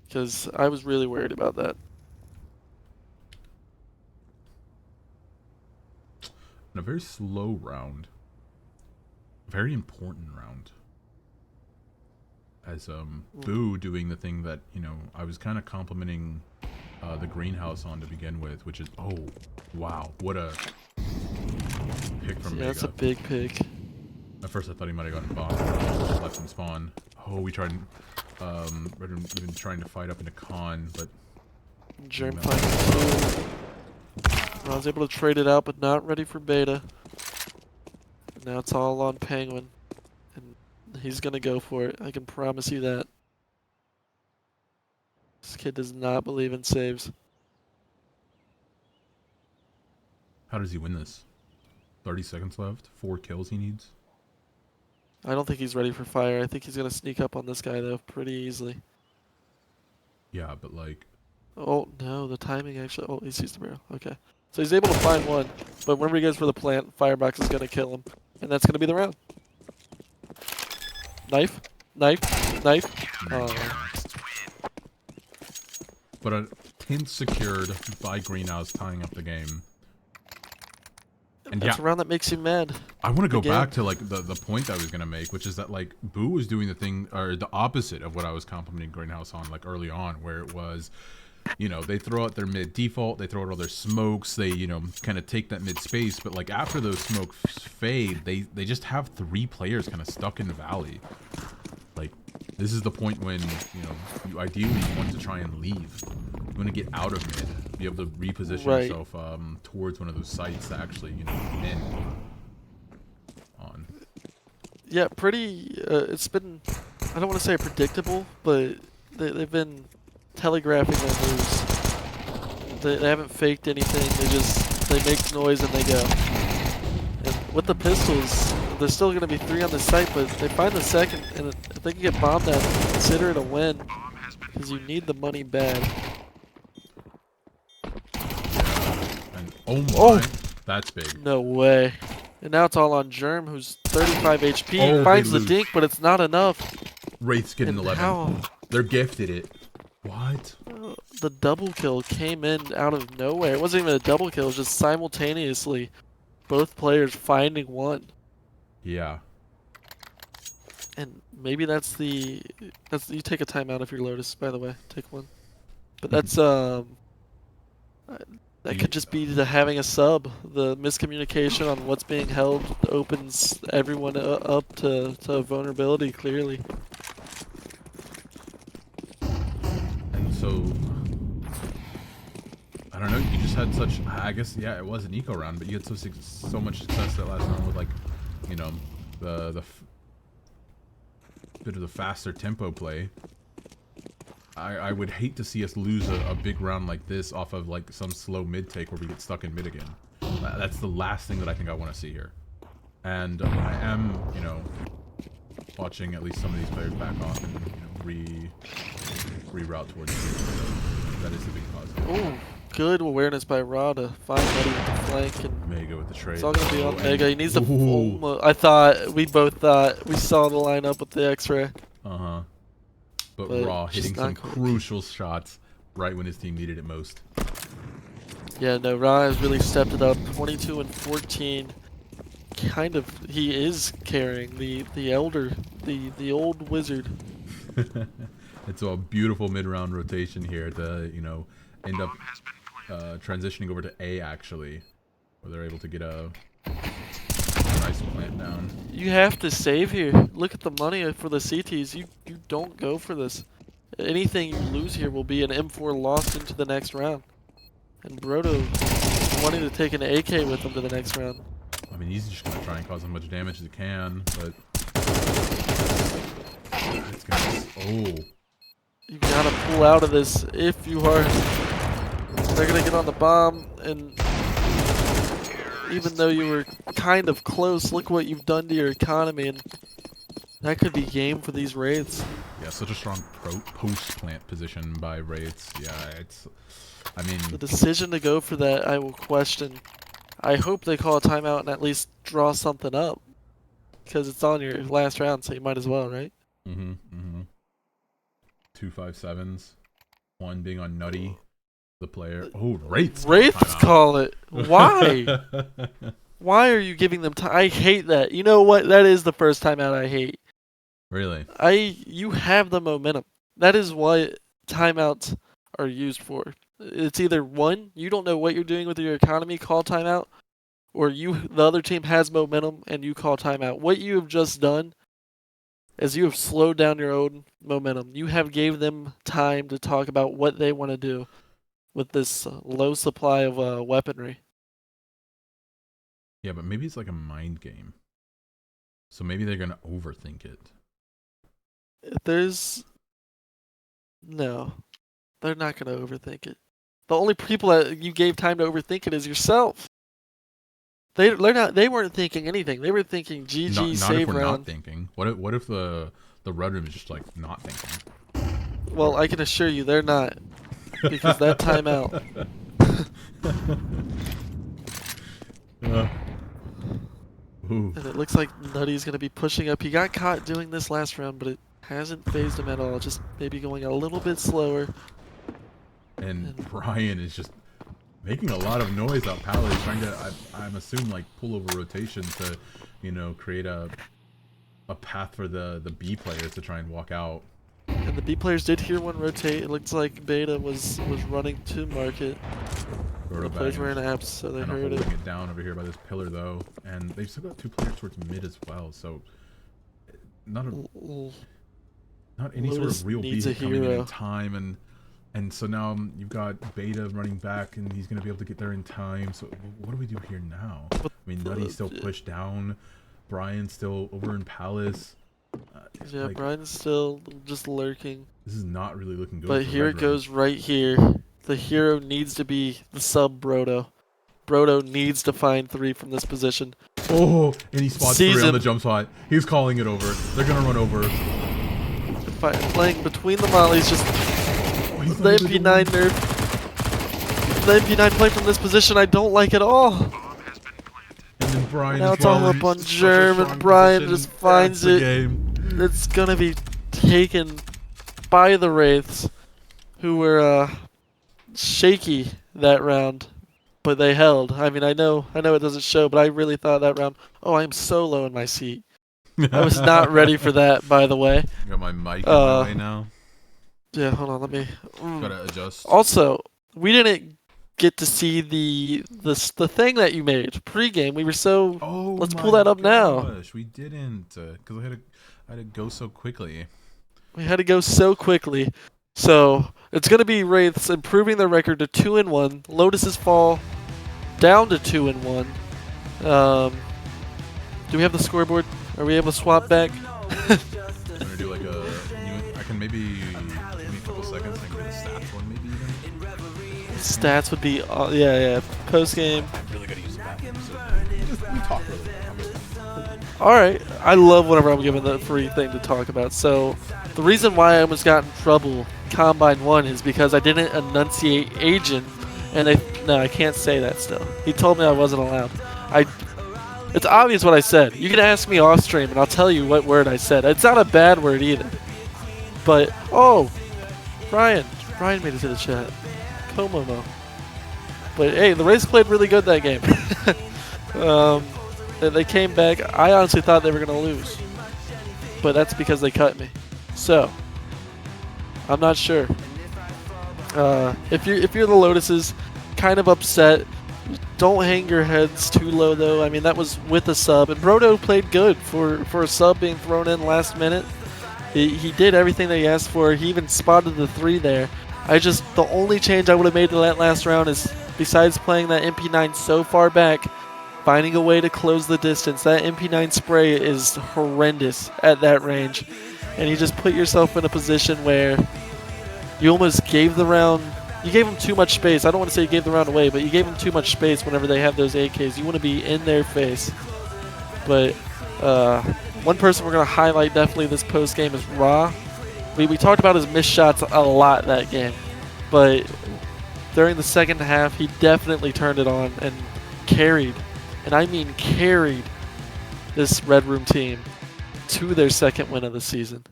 Because I was really worried about that. In a very slow round, very important round. As Boo doing the thing that I was kind of complimenting the greenhouse on to begin with, which is wow, what a pick from Mega. That's a big pick. At first I thought he might have gotten bombed, left in spawn. Oh, we tried even trying to fight up into Con, but Germ finding two. Ron's able to trade it out, but not ready for beta. And now it's all on Penguin. And he's going to go for it. I can promise you that. This kid does not believe in saves. how does he win this? 30 seconds left, 4 kills he needs. I don't think he's ready for fire. I think he's going to sneak up on this guy, though, pretty easily. Yeah, but like... Oh, no, the timing actually... Oh, he sees the barrel. Okay. So he's able to find one, but whenever he goes for the plant, Firebox is going to kill him. And that's going to be the round. Knife, knife, knife. But a tint secured by Greenhouse tying up the game. And That's yeah, a round that makes you mad. I want to go back to like the point I was gonna make, which is that like Boo was doing the thing or the opposite of what I was complimenting Greenhouse on, like early on, where it was, you know, they throw out their mid default, they throw out all their smokes, they, you know, kind of take that mid space, but like after those smokes fade, they just have 3 players kind of stuck in the valley. Like this is the point when, you know, you ideally want to try and leave. You want to get out of mid, be able to reposition yourself towards one of those sites that actually, you know, end on. Yeah, pretty. It's been, I don't want to say predictable, but they've been telegraphing their moves. They haven't faked anything. They make noise and they go. And with the pistols, there's still going to be 3 on the site, but they find the second, and if they can get bombed out, consider it a win, because you need the money bad. And oh my, that's big. No way. And now it's all on Germ, who's 35 HP. Oh, Finds the lose. dink, but it's not enough. Wraith's getting And 11. how They're gifted it. What? the double kill came in out of nowhere. It wasn't even a double kill, it was just simultaneously both players finding one. Yeah. And maybe that's you take a timeout if you're Lotus, by the way. Take one. But that's that could just be the having a sub. The miscommunication on what's being held opens everyone up to vulnerability, clearly. And so, I don't know, you just had such, I guess, yeah, it was an eco round, but you had so much success that last round with, like, you know, the bit of the faster tempo play. I would hate to see us lose a big round like this off of like some slow mid take where we get stuck in mid again. That's the last thing that I think I want to see here. And I am, you know, watching at least some of these players back off and, you know, reroute towards mid. So that is the big positive. Ooh, good awareness by Ra to find Buddy with the flank, and Mega with the trade. it's all gonna be on Mega. He needs to. We both thought we saw the lineup with the X-ray. But Raw hitting some crucial shots right when his team needed it most. Yeah, no, Ra has really stepped it up. 22 and 14. Kind of, he is carrying the elder, the old wizard. It's a beautiful mid-round rotation here to, you know, end up transitioning over to A actually, where they're able to get a nice plant down. You have to save here. Look at the money for the CTs. You don't go for this. Anything you lose here will be an M4 lost into the next round. And Brodo wanting to take an AK with him to the next round. I mean, he's just gonna try and cause as much damage as he can, but it's gonna. Oh. You gotta pull out of this if you are. They're gonna get on the bomb, and even though you were kind of close, look what you've done to your economy, and that could be game for these Wraiths. Yeah, such a strong post-plant position by Wraiths. Yeah, it's... I mean... The decision to go for that, I will question. I hope they call a timeout and at least draw something up. Because it's on your last round, so you might as well, right? 2 5-7s. One being on Nutty, the player. Oh, Wraiths! Wraiths call it. Why? Why are you giving them time? I hate that. You know what? That is the first timeout I hate. Really? You have the momentum. That is what timeouts are used for. It's either one, you don't know what you're doing with your economy, call timeout, or the other team has momentum and you call timeout. What you have just done is you have slowed down your own momentum. You have gave them time to talk about what they want to do with this low supply of weaponry. Yeah, but maybe it's like a mind game. So maybe they're gonna overthink it. No, they're not gonna overthink it. The only people that you gave time to overthink it is yourself. They weren't thinking anything. They were thinking GG not save if we're round. not thinking. What if the red room is just like not thinking? Well, I can assure you they're not, because that timeout. Ooh. And it looks like Nutty's going to be pushing up. He got caught doing this last round, but it hasn't phased him at all. Just maybe going a little bit slower. And Brian is just making a lot of noise out Palace, trying to, I'm assuming, like, pull over rotation to, you know, create a path for the B players to try and walk out. And the B players did hear one rotate. It looks like Beta was running to market. The players were in apps, so they heard it. Holding it down over here by this pillar, though. And they've still got 2 players towards mid as well, so not any sort of real B coming in time. And so now you've got Beta running back, and he's going to be able to get there in time. So what do we do here now? I mean, Nutty's still pushed down. Brian's still over in Palace. Yeah, like, Brian's still just lurking. This is not really looking good. But here it goes right here. The hero needs to be the sub Brodo. Brodo needs to find 3 from this position. Oh, and he spots 3 on the jump spot. He's calling it over. They're going to run over. Playing between the mollies, just the MP9 nerf. The MP9 play from this position I don't like at all. And then Brian now it's all up on Germ, and Brian just finds it. It's going to be taken by the Wraiths, who were shaky that round, but they held. I mean, I know it doesn't show, but I really thought that round, oh, I'm so low in my seat. I was not ready for that, by the way. Got my mic in my way now. Yeah, hold on, let me... Gotta adjust. Also, we didn't get to see the thing that you made pre-game. We were so... Oh, let's pull that up now. We didn't, because I had to go so quickly. We had to go so quickly. So, it's going to be Wraiths improving their record to 2-1. Lotus's fall down to 2-1. Do we have the scoreboard? Are we able to swap back? I'm gonna do like I can maybe give me a couple seconds. I can do the stats one maybe even. Stats would be yeah. Post game. I really gotta use the bathroom. So we talk really quick. All right. I love whenever I'm given the free thing to talk about. So the reason why I almost got in trouble Combine 1 is because I didn't enunciate agent, and no, I can't say that still. He told me I wasn't allowed. It's obvious what I said. You can ask me off stream and I'll tell you what word I said. It's not a bad word either. But, oh, Brian made it to the chat. Komomo. But hey, the Rays played really good that game. They came back. I honestly thought they were going to lose. But that's because they cut me. So, I'm not sure. If you're the Lotuses, kind of upset. Don't hang your heads too low, though. I mean, that was with a sub. And Brodo played good for a sub being thrown in last minute. He did everything that he asked for. He even spotted the 3 there. The only change I would have made to that last round is, besides playing that MP9 so far back, finding a way to close the distance. That MP9 spray is horrendous at that range. And you just put yourself in a position where you almost gave the round... You gave them too much space. I don't want to say you gave the round away, but you gave them too much space whenever they have those AKs. You want to be in their face. But one person we're going to highlight definitely this post game is Ra. We talked about his missed shots a lot that game. But during the second half, he definitely turned it on and carried, and I mean carried, this Red Room team to their second win of the season.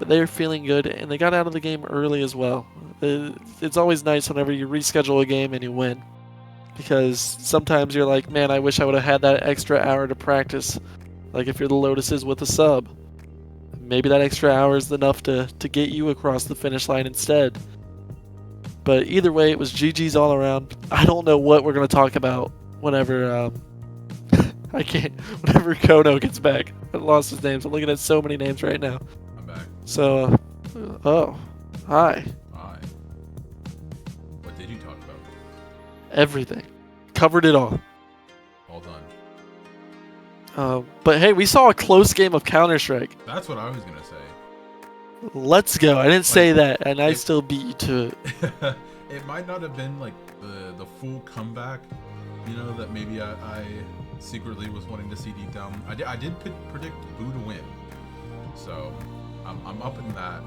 But they are feeling good, and they got out of the game early as well. It's always nice whenever you reschedule a game and you win, because sometimes you're like, man, I wish I would have had that extra hour to practice. Like if you're the Lotuses with a sub, maybe that extra hour is enough to get you across the finish line instead. But either way, it was GG's all around. I don't know what we're going to talk about whenever whenever Kono gets back. I lost his names. I'm looking at so many names right now. I'm back. So, oh, hi. Hi. What did you talk about? Everything. Covered it all. All done. But hey, we saw a close game of Counter-Strike. That's what I was going to say. Let's go. I didn't say that, and I still beat you to it. It might not have been like the full comeback, you know, that maybe I secretly was wanting to see deep down. I did predict Boo to win, so I'm up in that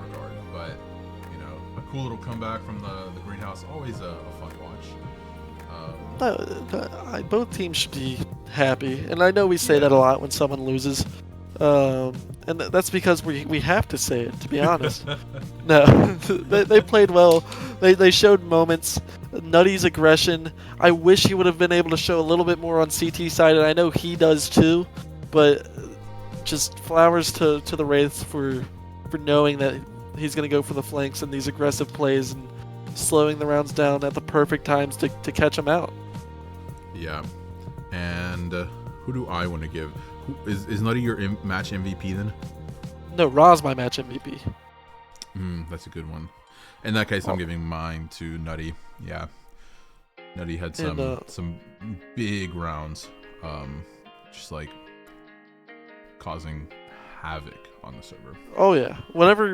regard. But you know, a cool little comeback from the greenhouse, always a fun watch. No, both teams should be happy, and I know we say that a Yeah. lot when someone loses, and that's because we have to say it. To be honest, no, they played well. They showed moments. Nutty's aggression. I wish he would have been able to show a little bit more on CT side, and I know he does too. But just flowers to the Wraiths for knowing that he's going to go for the flanks and these aggressive plays and slowing the rounds down at the perfect times to catch him out. Yeah. And who do I want to give? Is Nutty your match MVP then? No, Ra's my match MVP. That's a good one. In that case, I'm giving mine to Nutty. Yeah. Nutty had some big rounds, just like causing havoc on the server. Oh yeah. Whenever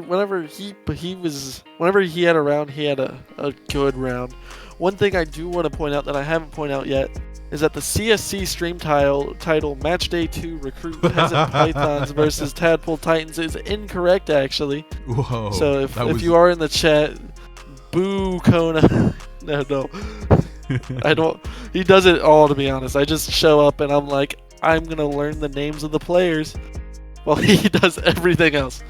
he had a round, he had a good round. One thing I do want to point out that I haven't pointed out yet is that the CSC stream title Match Day 2 Recruit Peasant Pythons versus Tadpole Titans is incorrect actually. Whoa. So if you are in the chat, boo Kona. No. I don't. He does it all, to be honest. I just show up and I'm like, I'm gonna learn the names of the players, while he does everything else.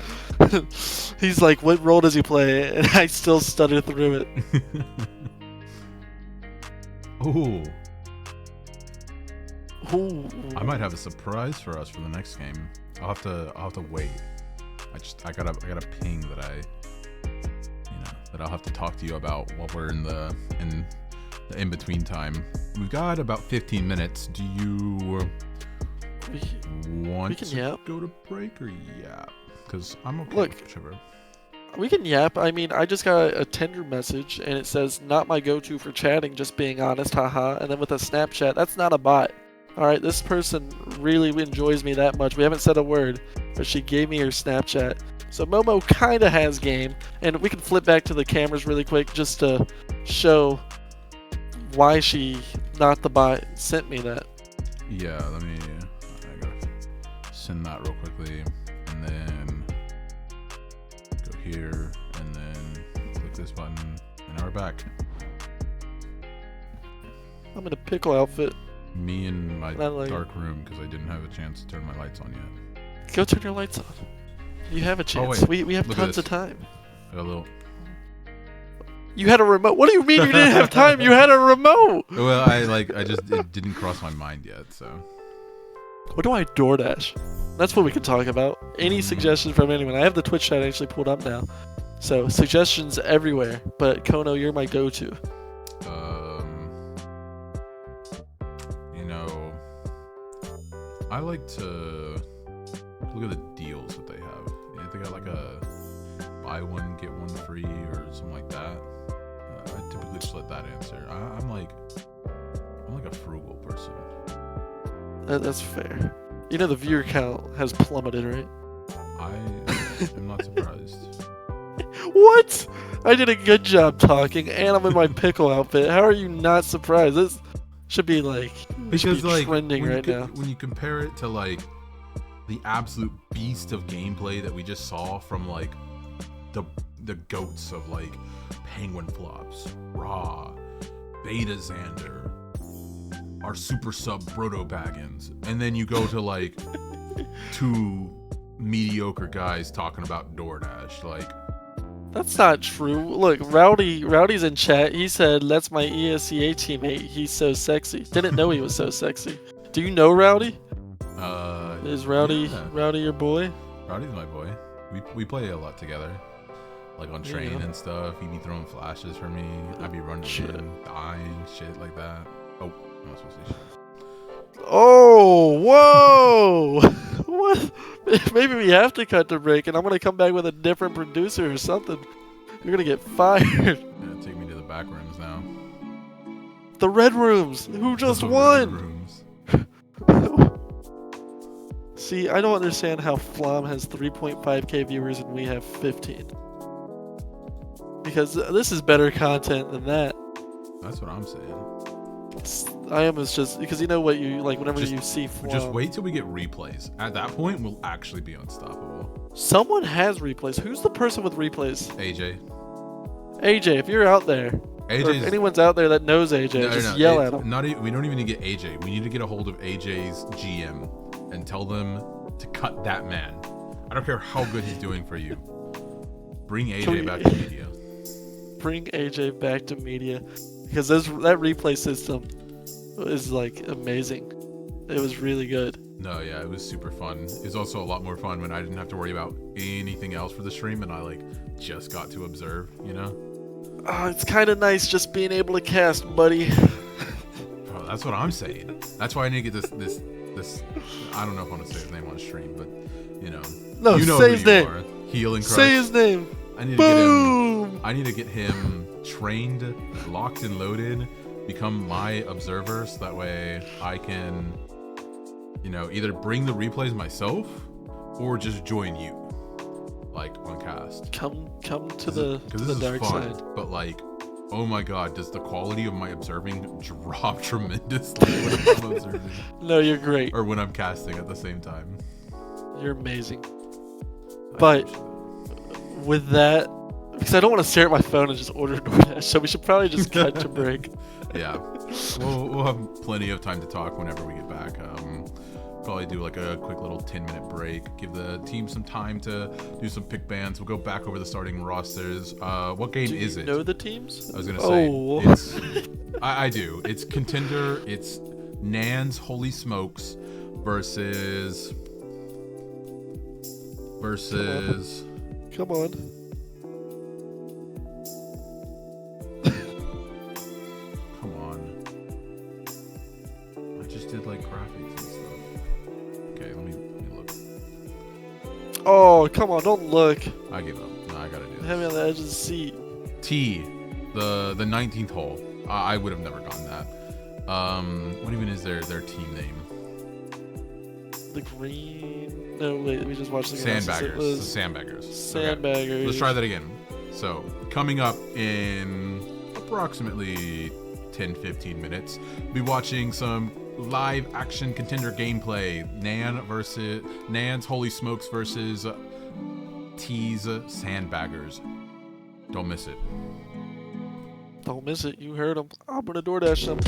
He's like, what role does he play? And I still stutter through it. Ooh. Ooh. I might have a surprise for us for the next game. I'll have to wait. I got a ping that I'll have to talk to you about while we're in the in-between time. We've got about 15 minutes. Do you want to go to break or yap? Because I'm okay with whichever. We can yap. I mean, I just got a tender message and it says, not my go-to for chatting, just being honest, haha. And then with a Snapchat, that's not a bot. Alright, this person really enjoys me that much. We haven't said a word, but she gave me her Snapchat. So Momo kinda has game. And we can flip back to the cameras really quick just to show why she, not the bot, sent me that. Yeah, I gotta send that real quickly. And then go here, and then click this button, and now we're back. I'm in a pickle outfit. Me in my dark room because I didn't have a chance to turn my lights on yet. Go turn your lights on. You have a chance. Oh, wait. We have tons of time. I got a little. You had a remote. What do you mean you didn't have time? You had a remote. Well, it didn't cross my mind yet, so. What do I DoorDash? That's what we can talk about. Any suggestions from anyone? I have the Twitch chat actually pulled up now. So, suggestions everywhere. But, Kono, you're my go-to. I like to look at the deals that they have. If they got like a buy one, get one free or something like that, I typically just let that answer. I'm like a frugal person. That's fair. You know the viewer count has plummeted, right? I am not surprised. What? I did a good job talking, and I'm in my pickle outfit. How are you not surprised? This should be like trending right now. When you compare it to like the absolute beast of gameplay that we just saw from like the goats of like Penguin Flops, Raw, Beta Xander, our super sub Broto Baggins, and then you go to like two mediocre guys talking about DoorDash, like. That's not true. Look, Rowdy's in chat. He said, that's my ESCA teammate. He's so sexy. Didn't know he was so sexy. Do you know Rowdy? Is Rowdy your boy? Rowdy's my boy. We play a lot together. Like on train and stuff. He'd be throwing flashes for me. I'd be running in, dying, shit like that. Oh, I'm not supposed to say shit. Oh, whoa! What? Maybe we have to cut the break, and I'm gonna come back with a different producer or something. You're gonna get fired. Yeah, take me to the back rooms now. The red rooms. Who just won? See, I don't understand how Flom has 3.5k viewers and we have 15. Because this is better content than that. That's what I'm saying. I am just because you know what you like whenever you see Flom. Just wait till we get replays. At that point, we'll actually be unstoppable. Someone has replays. Who's the person with replays? AJ. AJ, if you're out there, Or if AJ's anyone's out there that knows AJ, no, just no, yell at him. we don't even need to get AJ. We need to get a hold of AJ's GM and tell them to cut that man. I don't care how good he's doing for you. Bring AJ back to media. Bring AJ back to media, because that replay system is like amazing. It was really good. No, yeah, it was super fun. It was also a lot more fun when I didn't have to worry about anything else for the stream and I like just got to observe, you know? Oh, it's kind of nice just being able to cast, buddy. Bro, that's what I'm saying. That's why I need to get this. I don't know if I want to say his name on stream, but you know, No, you know say who his you name. are. Healing Crush. Say his name. I need to Boom. get him. I need to get him trained, locked and loaded, become my observer, so that way I can, you know, either bring the replays myself or just join you, like on cast. Come to the dark fun, side. but like, oh my god, does the quality of my observing drop tremendously when I'm observing? No, you're great. Or when I'm casting at the same time. You're amazing. But with that, because I don't want to stare at my phone and just order DoorDash, so we should probably just cut to break. Yeah, we'll have plenty of time to talk whenever we get back. Probably do like a quick little 10-minute break, give the team some time to do some pick bans. We'll go back over the starting rosters. What game is it? Do you know the teams? I was gonna say it's I do. It's Contender. It's Nan's Holy Smokes versus Come on. Come on. I just did like graphics and stuff. Okay, let me look. Oh, come on, don't look. I give up. No, I gotta do Have me this. on the edge of the seat. T, the 19th hole. I would have never gotten that. What even is their team name? The green. No, wait, we just watched the Sandbaggers. It was The Sandbaggers. Sandbaggers. Okay. Let's try that again. So, coming up in approximately 10-15 minutes, be watching some live action Contender gameplay. Nan's Holy Smokes versus T's Sandbaggers. Don't miss it. Don't miss it. You heard him. I'm gonna DoorDash them.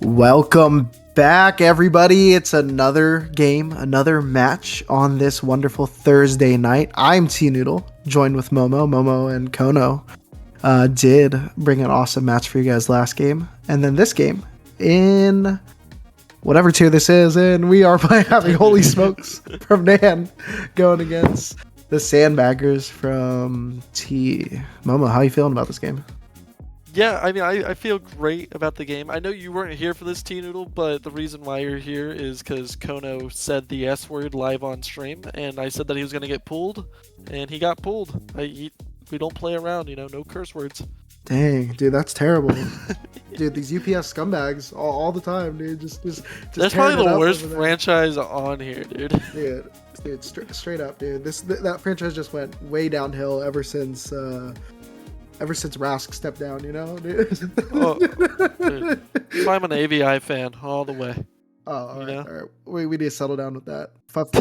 Welcome back, everybody. It's another game, another match on this wonderful Thursday night. I'm T-Noodle, joined with Momo. Momo and Kono did bring an awesome match for you guys last game. And then this game, in whatever tier this is, and we are by having Holy Smokes from Nan going against the Sandbaggers from T. Momo, how you feeling about this game? Yeah, I mean, I feel great about the game. I know you weren't here for this, T-Noodle, but the reason why you're here is because Kono said the S word live on stream, and I said that he was going to get pulled, and he got pulled. We don't play around, no curse words. Dang, dude, that's terrible. Dude, these UPS scumbags all the time, dude. Just That's probably the worst franchise on here, dude. Dude, straight up, dude. That franchise just went way downhill ever since Rask stepped down, dude. Oh, dude. I'm an AVI fan all the way. Oh, all right. We need to settle down with that. Fuffy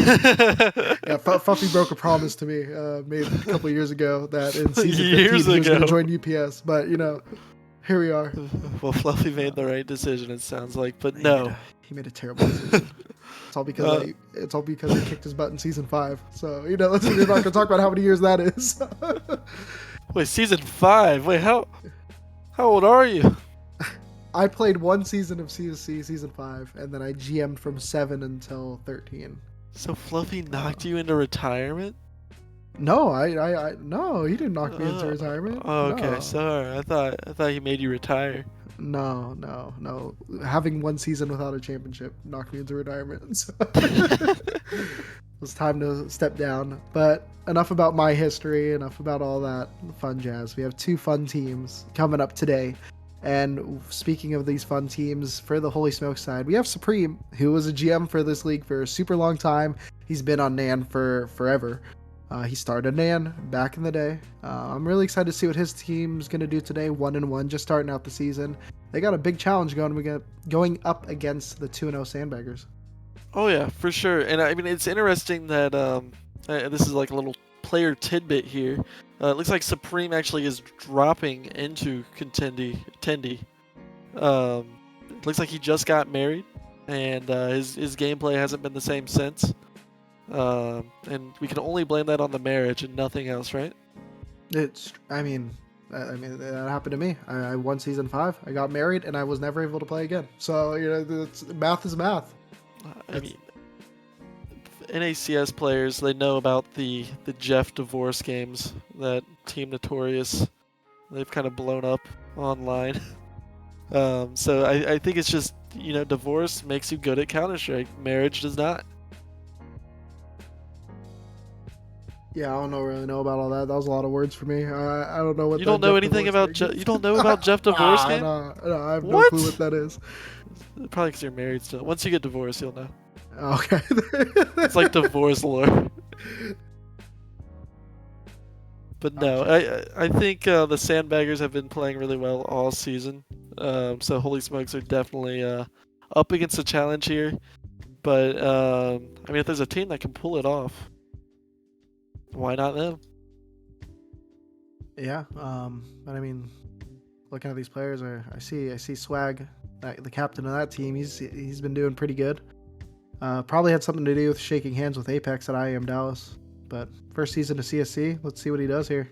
broke a promise to me made a couple of years ago that in season 15 he was going to join UPS, but here we are. Well, Fluffy made the right decision, it sounds like, but no. He made a terrible decision. It's all because he kicked his butt in season 5. So we're not going to talk about how many years that is. Wait, season 5? Wait, how old are you? I played one season of CSC, season 5, and then I GM'd from 7 until 13. So Fluffy knocked you into retirement? No, no, he didn't knock me into retirement. Oh, okay, no. Sorry. I thought he made you retire. No. Having one season without a championship knocked me into retirement. So it was time to step down. But enough about my history, enough about all that fun jazz. We have 2 fun teams coming up today. And speaking of these fun teams, for the Holy Smoke side, we have Supreme, who was a GM for this league for a super long time. He's been on Nan for forever. He started Nan back in the day. I'm really excited to see what his team's going to do today. 1-1, just starting out the season. They got a big challenge going up against the 2-0 Sandbaggers. Oh yeah, for sure. And I mean, it's interesting that this is like a little player tidbit here. It looks like Supreme actually is dropping into Tendy. It looks like he just got married, and his gameplay hasn't been the same since. And we can only blame that on the marriage and nothing else, right? I mean, that happened to me. I won season 5. I got married, and I was never able to play again. So math is math. I mean, NACS players, they know about the Jeff divorce games that Team Notorious, they've kind of blown up online. So I think it's just, divorce makes you good at Counter-Strike. Marriage does not. Yeah, I don't really know about all that. That was a lot of words for me. I don't know what You that don't know Jeff anything Divorce about thing is. You don't know about Jeff Divorce game? No, I have no What? clue what that is. Probably because you're married still. Once you get divorced, you'll know. Okay. It's like divorce lore. But no, I think the Sandbaggers have been playing really well all season. So Holy Smokes are definitely up against a challenge here. But I mean, if there's a team that can pull it off, why not them? Yeah. But I mean, looking at these players, I see Swag, the captain of that team. He's been doing pretty good. Probably had something to do with shaking hands with Apex at I Am Dallas. But first season to CSC, let's see what he does here.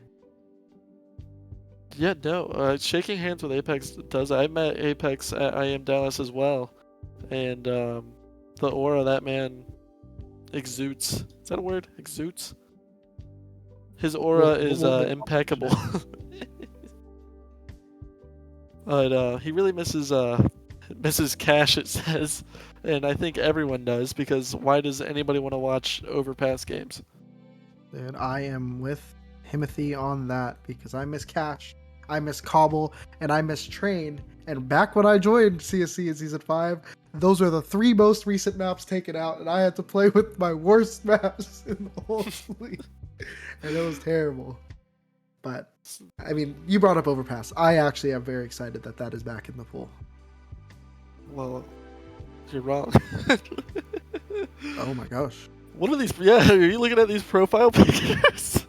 Yeah, no. Shaking hands with Apex does. I met Apex at I Am Dallas as well, and the aura that man exudes. Is that a word? Exudes. His aura is We'll get impeccable. But he really misses cash, it says, and I think everyone does, because why does anybody want to watch overpass games? And I am with Himothy on that because I miss Cash, I miss Cobble, and I miss Train. And back when I joined CSC in Season 5, those are the 3 most recent maps taken out, and I had to play with my worst maps in the whole league. And it was terrible. But, I mean, you brought up Overpass. I actually am very excited that that is back in the pool. Well, you're wrong. Oh my gosh. What are these? Yeah, are you looking at these profile pictures?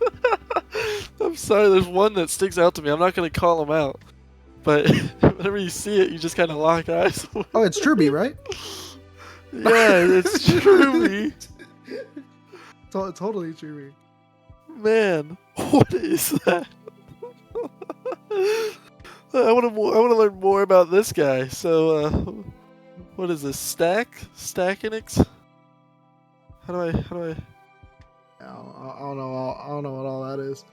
I'm sorry, there's one that sticks out to me. I'm not going to call them out. But whenever you see it, you just kind of lock eyes. Oh, it's Truby, right? Yeah, it's Truby. Totally Truby. Man, what is that? I want to learn more about this guy. So, what is this? Stackinix? How do I? I don't know. I don't know what all that is.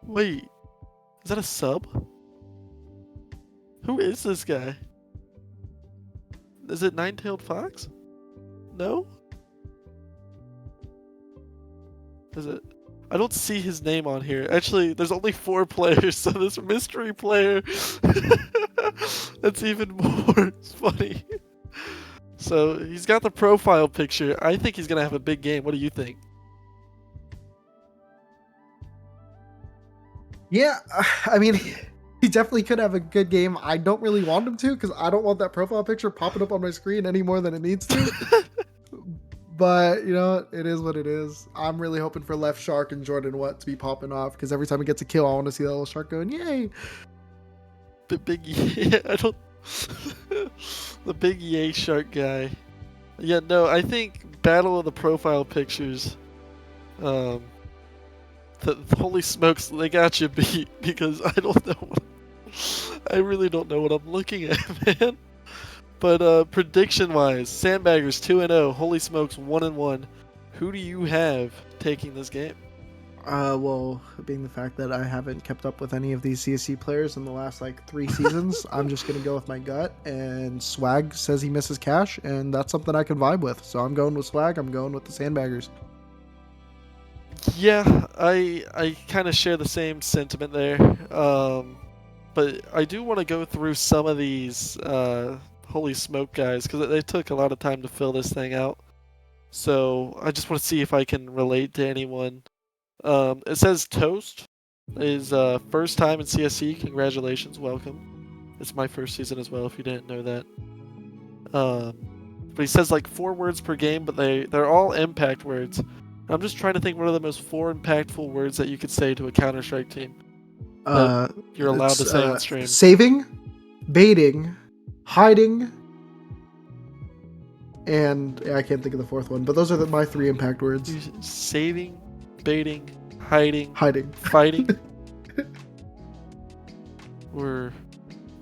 Wait, is that a sub? Who is this guy? Is it Nine-Tailed Fox? No? Is it? I don't see his name on here. Actually, there's only 4 players, so this mystery player, that's even more funny. So he's got the profile picture. I think he's gonna have a big game. What do you think? Yeah, I mean, he definitely could have a good game. I don't really want him to because I don't want that profile picture popping up on my screen any more than it needs to. But, you know, it is what it is. I'm really hoping for Left Shark and Jordan Watt to be popping off because every time he gets a kill, I want to see that little shark going, yay. The big yeah, I don't. The big yay shark guy. Yeah, no, I think Battle of the Profile Pictures. Holy smokes, they got you beat because I don't know. I really don't know what I'm looking at, man. But prediction-wise, Sandbaggers 2-0, Holy Smokes 1-1. Who do you have taking this game? Well, being the fact that I haven't kept up with any of these CSC players in the last 3 seasons, I'm just gonna go with my gut. And Swag says he misses Cash, and that's something I can vibe with. So I'm going with Swag. I'm going with the Sandbaggers. Yeah, I kind of share the same sentiment there. But I do want to go through some of these Holy Smoke guys because they took a lot of time to fill this thing out. So I just want to see if I can relate to anyone. It says Toast is first time in CSC. Congratulations, welcome. It's my first season as well, if you didn't know that. But he says 4 words per game, but they're all impact words. I'm just trying to think what are the most 4 impactful words that you could say to a Counter-Strike team. You're allowed to say on stream. Saving, baiting, hiding, and I can't think of the 4th one, but those are my 3 impact words. Saving, baiting, hiding, fighting. We're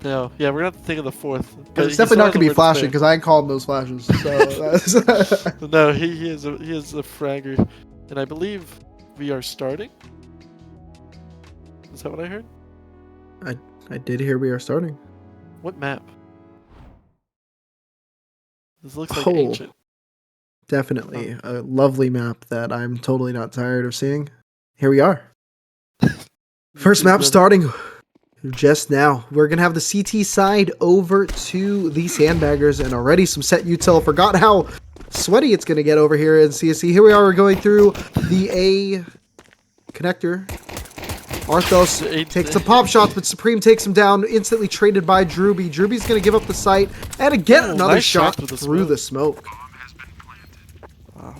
no, yeah, we're gonna have to think of the 4th. But it's definitely not gonna be flashing because I ain't calling those flashes. So no, he is a fragger, and I believe we are starting. Is that what I heard? I did hear we are starting. What map? This looks like ancient. Definitely a lovely map that I'm totally not tired of seeing. Here we are. First map starting just now. We're going to have the CT side over to the Sandbaggers, and already some set util. Forgot how sweaty it's going to get over here in CSC. Here we are. We're going through the A connector. Arthos takes the pop shots, but Supreme takes him down, instantly traded by Drewby. Drewby's going to give up the site, and again, another nice shot through the smoke.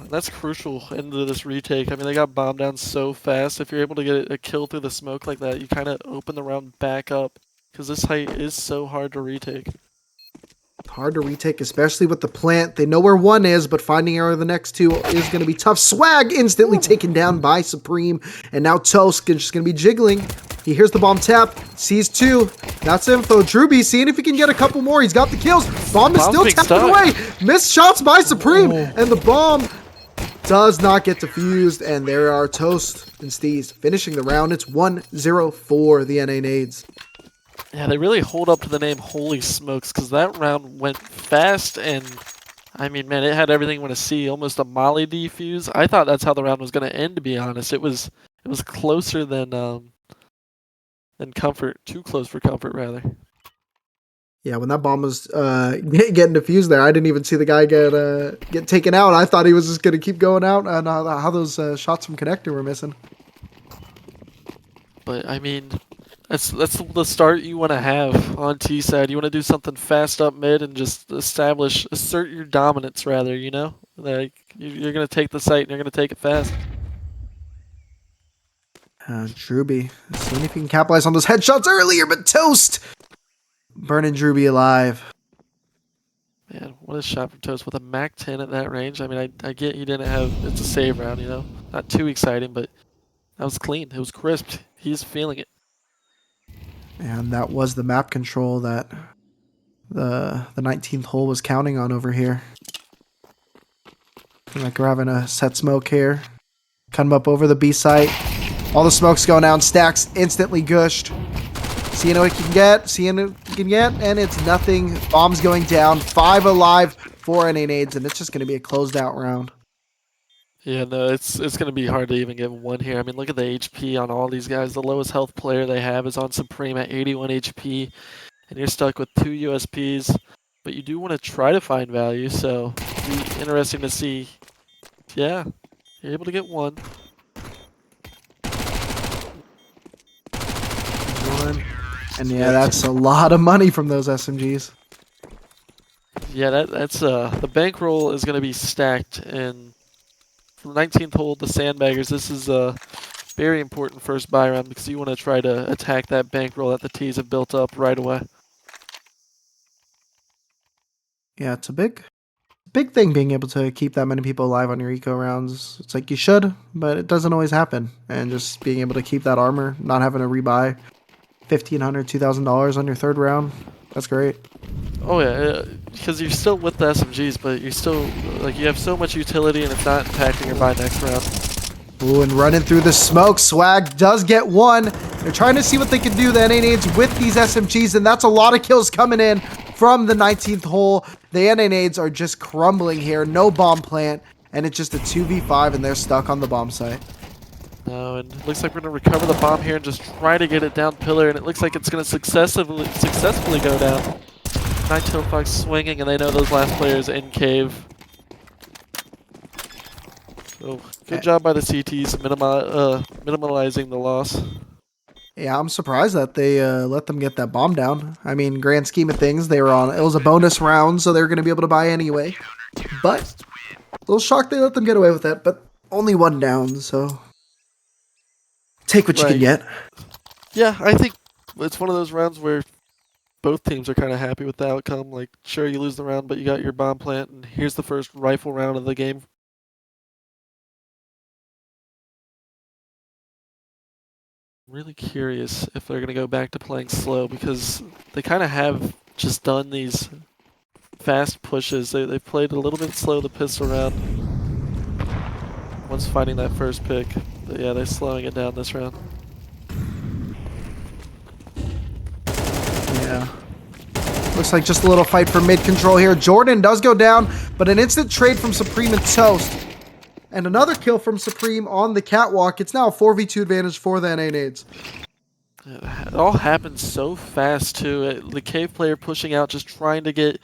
That's crucial into this retake. I mean, they got bombed down so fast. If you're able to get a kill through the smoke like that, you kind of open the round back up, because this height is so hard to retake. Hard to retake, especially with the plant. They know where one is, but finding where the next two is going to be tough. Swag instantly taken down by Supreme, and now Toast is just going to be jiggling. He hears the bomb tap, sees two. That's info. Drewby seeing if he can get a couple more. He's got the kills. Bomb is still tapped away. Missed shots by Supreme, and the bomb does not get defused, and there are Toast and Steez finishing the round. It's 1-0 for the NA Nades. Yeah, they really hold up to the name Holy Smokes, because that round went fast, and I mean, man, it had everything you want to see. Almost a molly defuse. I thought that's how the round was going to end, to be honest. It was closer than Comfort. Too close for Comfort, rather. Yeah, when that bomb was getting defused there, I didn't even see the guy get taken out. I thought he was just going to keep going out, and how those shots from Connector were missing. But, I mean, that's the start you want to have on T side. You want to do something fast up mid and just assert your dominance, rather, you know? Like, you're going to take the site and you're going to take it fast. Drewby, seeing if he can capitalize on those headshots earlier, but Toast burning Drewby alive. Man, what a shot from Toast with a Mac 10 at that range. I mean, I get he didn't have, it's a save round, you know? Not too exciting, but that was clean. It was crisp. He's feeling it. And that was the map control that the 19th hole was counting on over here. Like we're having a set smoke here. Come up over the B site. All the smoke's going down. Stacks instantly gushed. Seeing what he can get, and it's nothing. Bombs going down. 5 alive, 4 NA nades, and it's just going to be a closed out round. Yeah, no, it's going to be hard to even get one here. I mean, look at the HP on all these guys. The lowest health player they have is on Supreme at 81 HP, and you're stuck with 2 USPs. But you do want to try to find value, so it'll be interesting to see. Yeah, you're able to get one. And yeah, that's a lot of money from those SMGs. Yeah, that's the bankroll is going to be stacked, and from the 19th hole, the Sandbaggers, this is a very important first buy round because you want to try to attack that bankroll that the T's have built up right away. Yeah, it's a big thing being able to keep that many people alive on your eco rounds. It's like you should, but it doesn't always happen. And just being able to keep that armor, not having to rebuy $1,500, $2,000 on your third round, that's great. Oh yeah, because you're still with the SMGs, but you're still, like, you have so much utility and it's not impacting your buy next round. Ooh, and running through the smoke, Swag does get one. They're trying to see what they can do, the NA nades, with these SMGs, and that's a lot of kills coming in from the 19th hole. The NA nades are just crumbling here, no bomb plant, and it's just a 2v5, and they're stuck on the bomb site. No, and it looks like we're going to recover the bomb here and just try to get it down pillar, and it looks like it's going to successfully go down. 9 Fox swinging, and they know those last players in cave. So, good job by the CTs minimalizing the loss. Yeah, I'm surprised that they let them get that bomb down. I mean, grand scheme of things, they were on. It was a bonus round, so they were going to be able to buy anyway. But a little shocked they let them get away with that. But only one down, so take what you can get. Yeah, I think it's one of those rounds where both teams are kind of happy with the outcome. Like, sure, you lose the round, but you got your bomb plant, and here's the first rifle round of the game. I'm really curious if they're going to go back to playing slow, because they kind of have just done these fast pushes. They've played a little bit slow the pistol round. Once finding that first pick. But yeah, they're slowing it down this round. Yeah. Looks like just a little fight for mid control here. Jordan does go down, but an instant trade from Supreme and Toast. And another kill from Supreme on the catwalk. It's now a 4v2 advantage for the NA Nades. It all happened so fast too. The cave player pushing out, just trying to get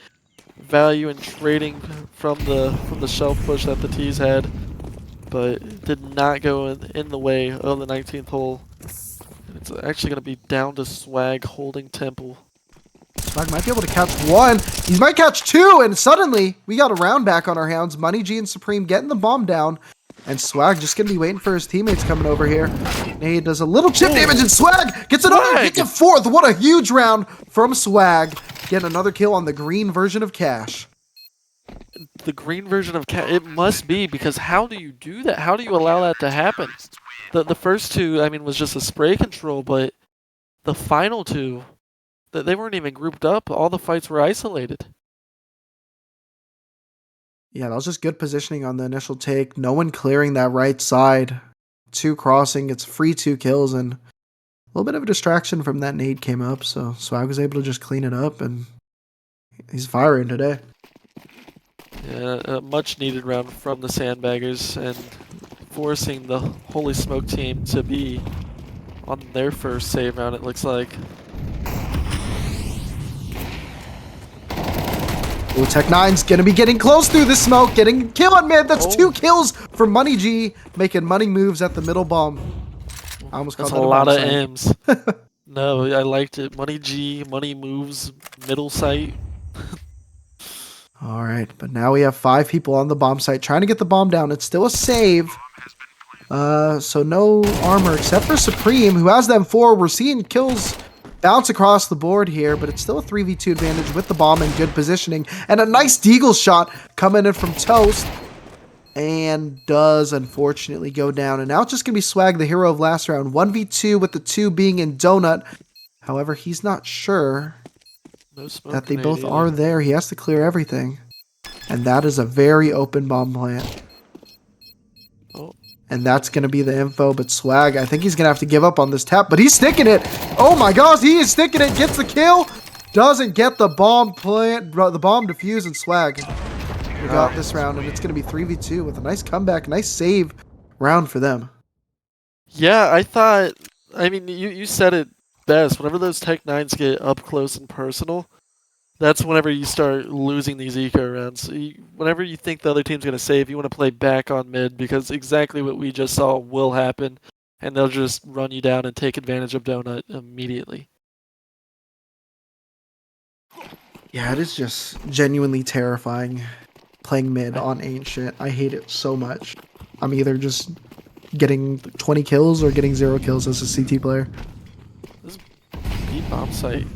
value and trading from the shelf push that the T's had, but it did not go in the way of the 19th hole. It's actually going to be down to Swag holding Temple. Swag might be able to catch one. He might catch two, and suddenly we got a round back on our hounds. Money G and Supreme getting the bomb down, and Swag just going to be waiting for his teammates coming over here. Nade does a little chip damage, and Swag gets another, gets a fourth. What a huge round from Swag. Getting another kill on the green version of Cash. The green version of Cash, it must be, because how do you do that? How do you allow that to happen? The first two, I mean, was just a spray control, but the final two, they weren't even grouped up. All the fights were isolated. Yeah, that was just good positioning on the initial take. No one clearing that right side. Two crossing, it's free 2 kills, and a little bit of a distraction from that nade came up, so Swag was able to just clean it up, and he's firing today. Yeah, a much needed round from the Sandbaggers, and forcing the Holy Smoke team to be on their first save round, it looks like. Ooh, Tech9's gonna be getting close through the smoke, getting a kill on mid. That's 2 kills for Money G, making money moves at the middle bomb. I almost called That's that a lot of bomb M's. No, I liked it. Money G, money moves, middle sight. All right, but now we have 5 people on the bomb site trying to get the bomb down. It's still a save. So no armor except for Supreme, who has them 4. We're seeing kills bounce across the board here, but it's still a 3v2 advantage with the bomb and good positioning. And a nice deagle shot coming in from Toast. And does unfortunately go down. And now it's just going to be Swag, the hero of last round. 1v2 with the 2 being in Donut. However, he's not sure that they both are there. He has to clear everything. And that is a very open bomb plant. Oh. And that's going to be the info. But Swag, I think he's going to have to give up on this tap. But he's sticking it. Oh my gosh, he is sticking it. Gets the kill. Doesn't get the bomb plant, the bomb defuse, and Swag. We got this round, and it's going to be 3v2 with a nice comeback, nice save round for them. Yeah, I mean, you said it best. Whenever those Tech-9s get up close and personal, that's whenever you start losing these eco rounds. Whenever you think the other team's going to save, you want to play back on mid, because exactly what we just saw will happen, and they'll just run you down and take advantage of Donut immediately. Yeah, it is just genuinely terrifying playing mid on Ancient. I hate it so much. I'm either just getting 20 kills or getting 0 kills as a CT player. This B-bomb site,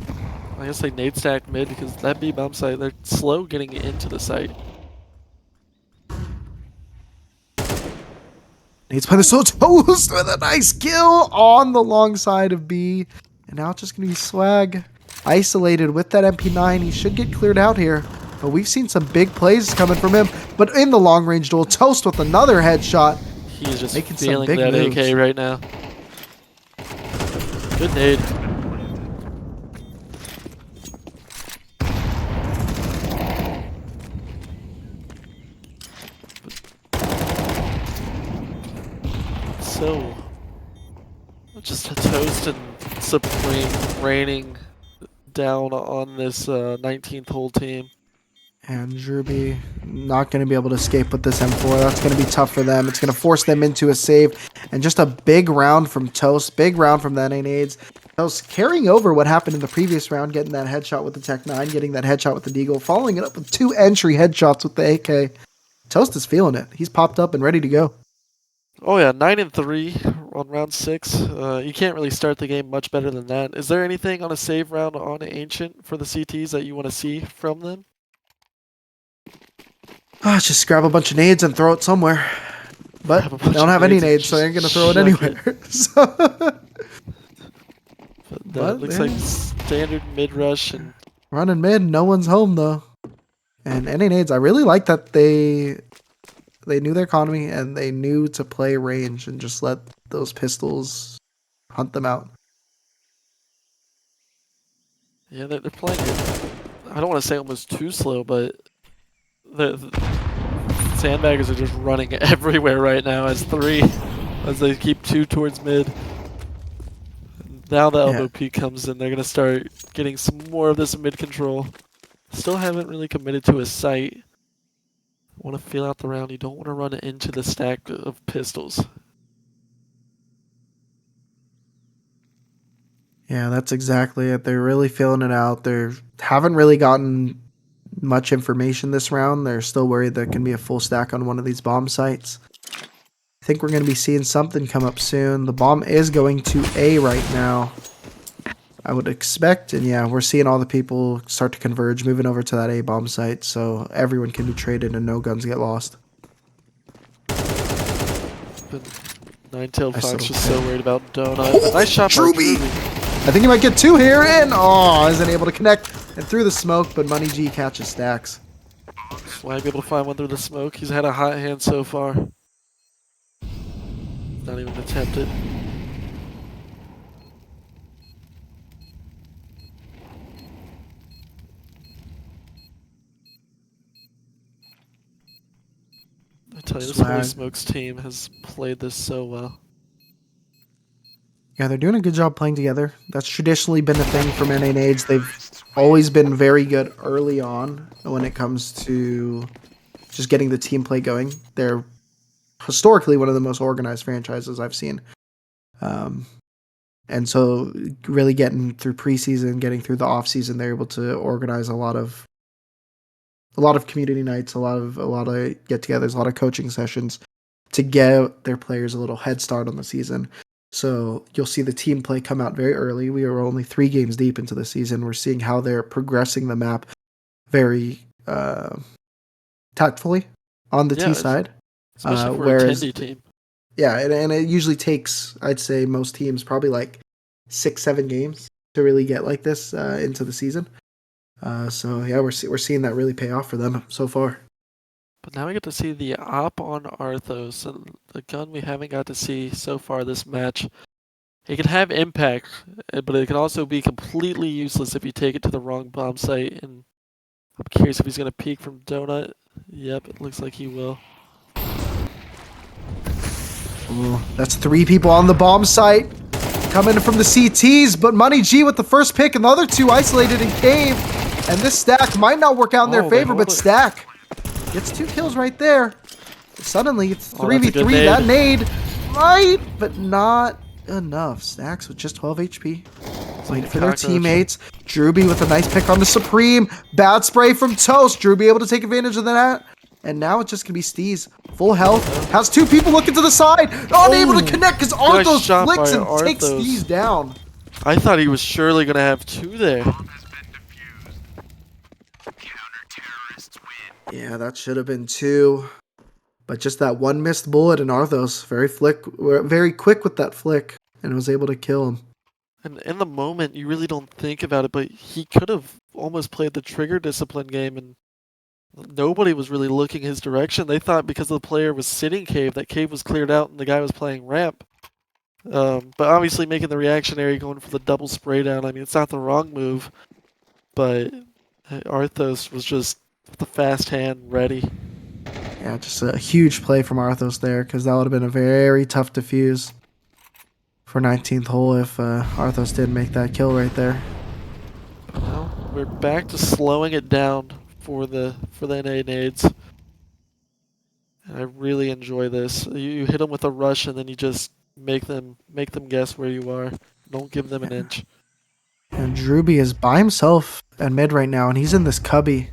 I guess they nade stack mid, because that B-bomb site, they're slow getting into the site. Nade's playing the so Toast with a nice kill on the long side of B. And now it's just going to be Swag isolated with that MP9. He should get cleared out here. But we've seen some big plays coming from him. But in the long range duel, Toast with another headshot. He's just making feeling some big that moves. AK right now. Good nade. So, just a Toast and Supreme raining down on this 19th hole team. And Druby not going to be able to escape with this M4. That's going to be tough for them. It's going to force them into a save. And just a big round from Toast. Big round from the NA Nades. Toast carrying over what happened in the previous round. Getting that headshot with the Tech-9. Getting that headshot with the Deagle. Following it up with 2 entry headshots with the AK. Toast is feeling it. He's popped up and ready to go. Oh yeah, 9-3 on round 6. You can't really start the game much better than that. Is there anything on a save round on Ancient for the CTs that you want to see from them? Just grab a bunch of nades and throw it somewhere. But they don't have any nades, so they ain't going to throw it anywhere. But looks like standard mid rush and running mid. No one's home though. And NA Nades, I really like that they knew their economy and they knew to play range and just let those pistols hunt them out. yeah, they're playing it. I don't want to say almost too slow, but the sandbaggers are just running everywhere right now as they keep 2 towards mid. Now the Yeah. elbow peak comes in, they're gonna start getting some more of this mid control. Still haven't really committed to a site. Want to feel out the round. You don't want to run into the stack of pistols. Yeah, that's exactly it. They're really feeling it out. They haven't really gotten much information this round. They're still worried there can be a full stack on one of these bomb sites. I think we're going to be seeing something come up soon. The bomb is going to A right now, I would expect. And yeah, we're seeing all the people start to converge, moving over to that A bomb site so everyone can be traded and no guns get lost. But Nine-tailed Nice Fox little just pick. so worried about Donut. Nice shot by Truby! Truby. I think he might get 2 here, and isn't able to connect and through the smoke, but Money G catches stacks. Swag able to find one through the smoke. He's had a hot hand so far. Not even attempted. I tell you, this Holy Swag. Smokes team has played this so well. Yeah, they're doing a good job playing together. That's traditionally been a thing for NA Nades. They've always been very good early on when it comes to just getting the team play going. They're historically one of the most organized franchises I've seen. And so really getting through preseason, getting through the off season, they're able to organize a lot of community nights, a lot of get-togethers, a lot of coaching sessions to get their players a little head start on the season. So you'll see the team play come out very early. We are only 3 games deep into the season. We're seeing how they're progressing the map very tactfully on the Yeah, T side. especially for a Whereas, Tendy team. yeah, and it usually takes, I'd say, most teams probably like 6-7 games to really get like this into the season. So yeah, we're seeing that really pay off for them so far. But now we get to see the op on Arthos, and the gun we haven't got to see so far this match. It can have impact, but it can also be completely useless if you take it to the wrong bomb site. And I'm curious if he's going to peek from Donut. Yep, it looks like he will. Ooh, that's 3 people on the bomb site coming from the CTs, but Money G with the first pick and the other 2 isolated in cave. And this stack might not work out in their Oh, favor, they but hold it. Stack gets 2 kills right there. Suddenly it's Oh, that's a good 3v3. nade. That nade might, but not enough. Stacks with just 12 HP. Waiting for their Cockroach. teammates. Drewby with a nice pick on the Supreme. Bad spray from Toast. Drewby able to take advantage of that. And now it's just going to be Steez. Full health. Has 2 people looking to the side. Unable to connect because Nice Arthos shot flicks by and takes Arthos. Steez down. I thought he was surely going to have 2 there. Yeah, that should have been 2. But just that one missed bullet, and Arthos very quick with that flick and was able to kill him. And in the moment, you really don't think about it, but he could have almost played the trigger discipline game, and nobody was really looking his direction. They thought because the player was sitting cave, that cave was cleared out and the guy was playing ramp. But obviously making the reactionary, going for the double spray down, I mean, it's not the wrong move, but Arthos was just with the fast hand ready. Yeah, just a huge play from Arthos there, because that would have been a very tough defuse for 19th hole if Arthos didn't make that kill right there. Well, we're back to slowing it down for the NA nades. And I really enjoy this. You hit them with a rush, and then you just make them guess where you are. Don't give them an inch. And Drewby is by himself at mid right now, and he's in this cubby.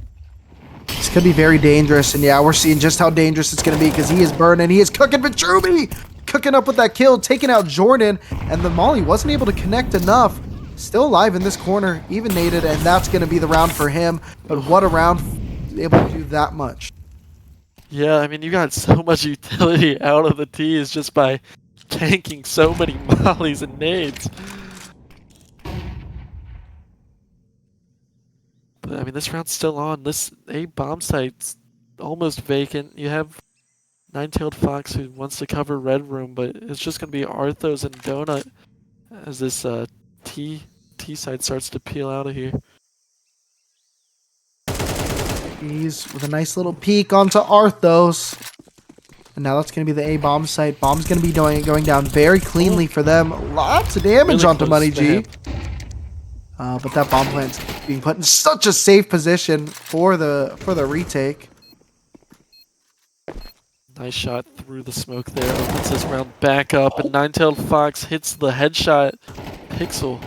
This could be very dangerous, and yeah, we're seeing just how dangerous it's going to be because he is burning. He is cooking for Drewby! Cooking up with that kill, taking out Jordan, and the Molly wasn't able to connect enough. Still alive in this corner, even naded, and that's going to be the round for him. But what a round, able to do that much. Yeah, I mean, you got so much utility out of the tees just by tanking so many mollies and nades. But I mean, this round's still on. This A bomb site's almost vacant. You have Nine-tailed Fox who wants to cover Red Room, but it's just going to be Arthos and Donut as this T side starts to peel out of here. He's with a nice little peek onto Arthos. And now that's going to be the A bomb site. Bomb's going to be going down very cleanly for them. Lots of damage Really onto close Money to G. him. But that bomb plant's being put in such a safe position for the retake. Nice shot through the smoke there. Opens this round back up, and Nine-Tailed Fox hits the headshot. Pixel.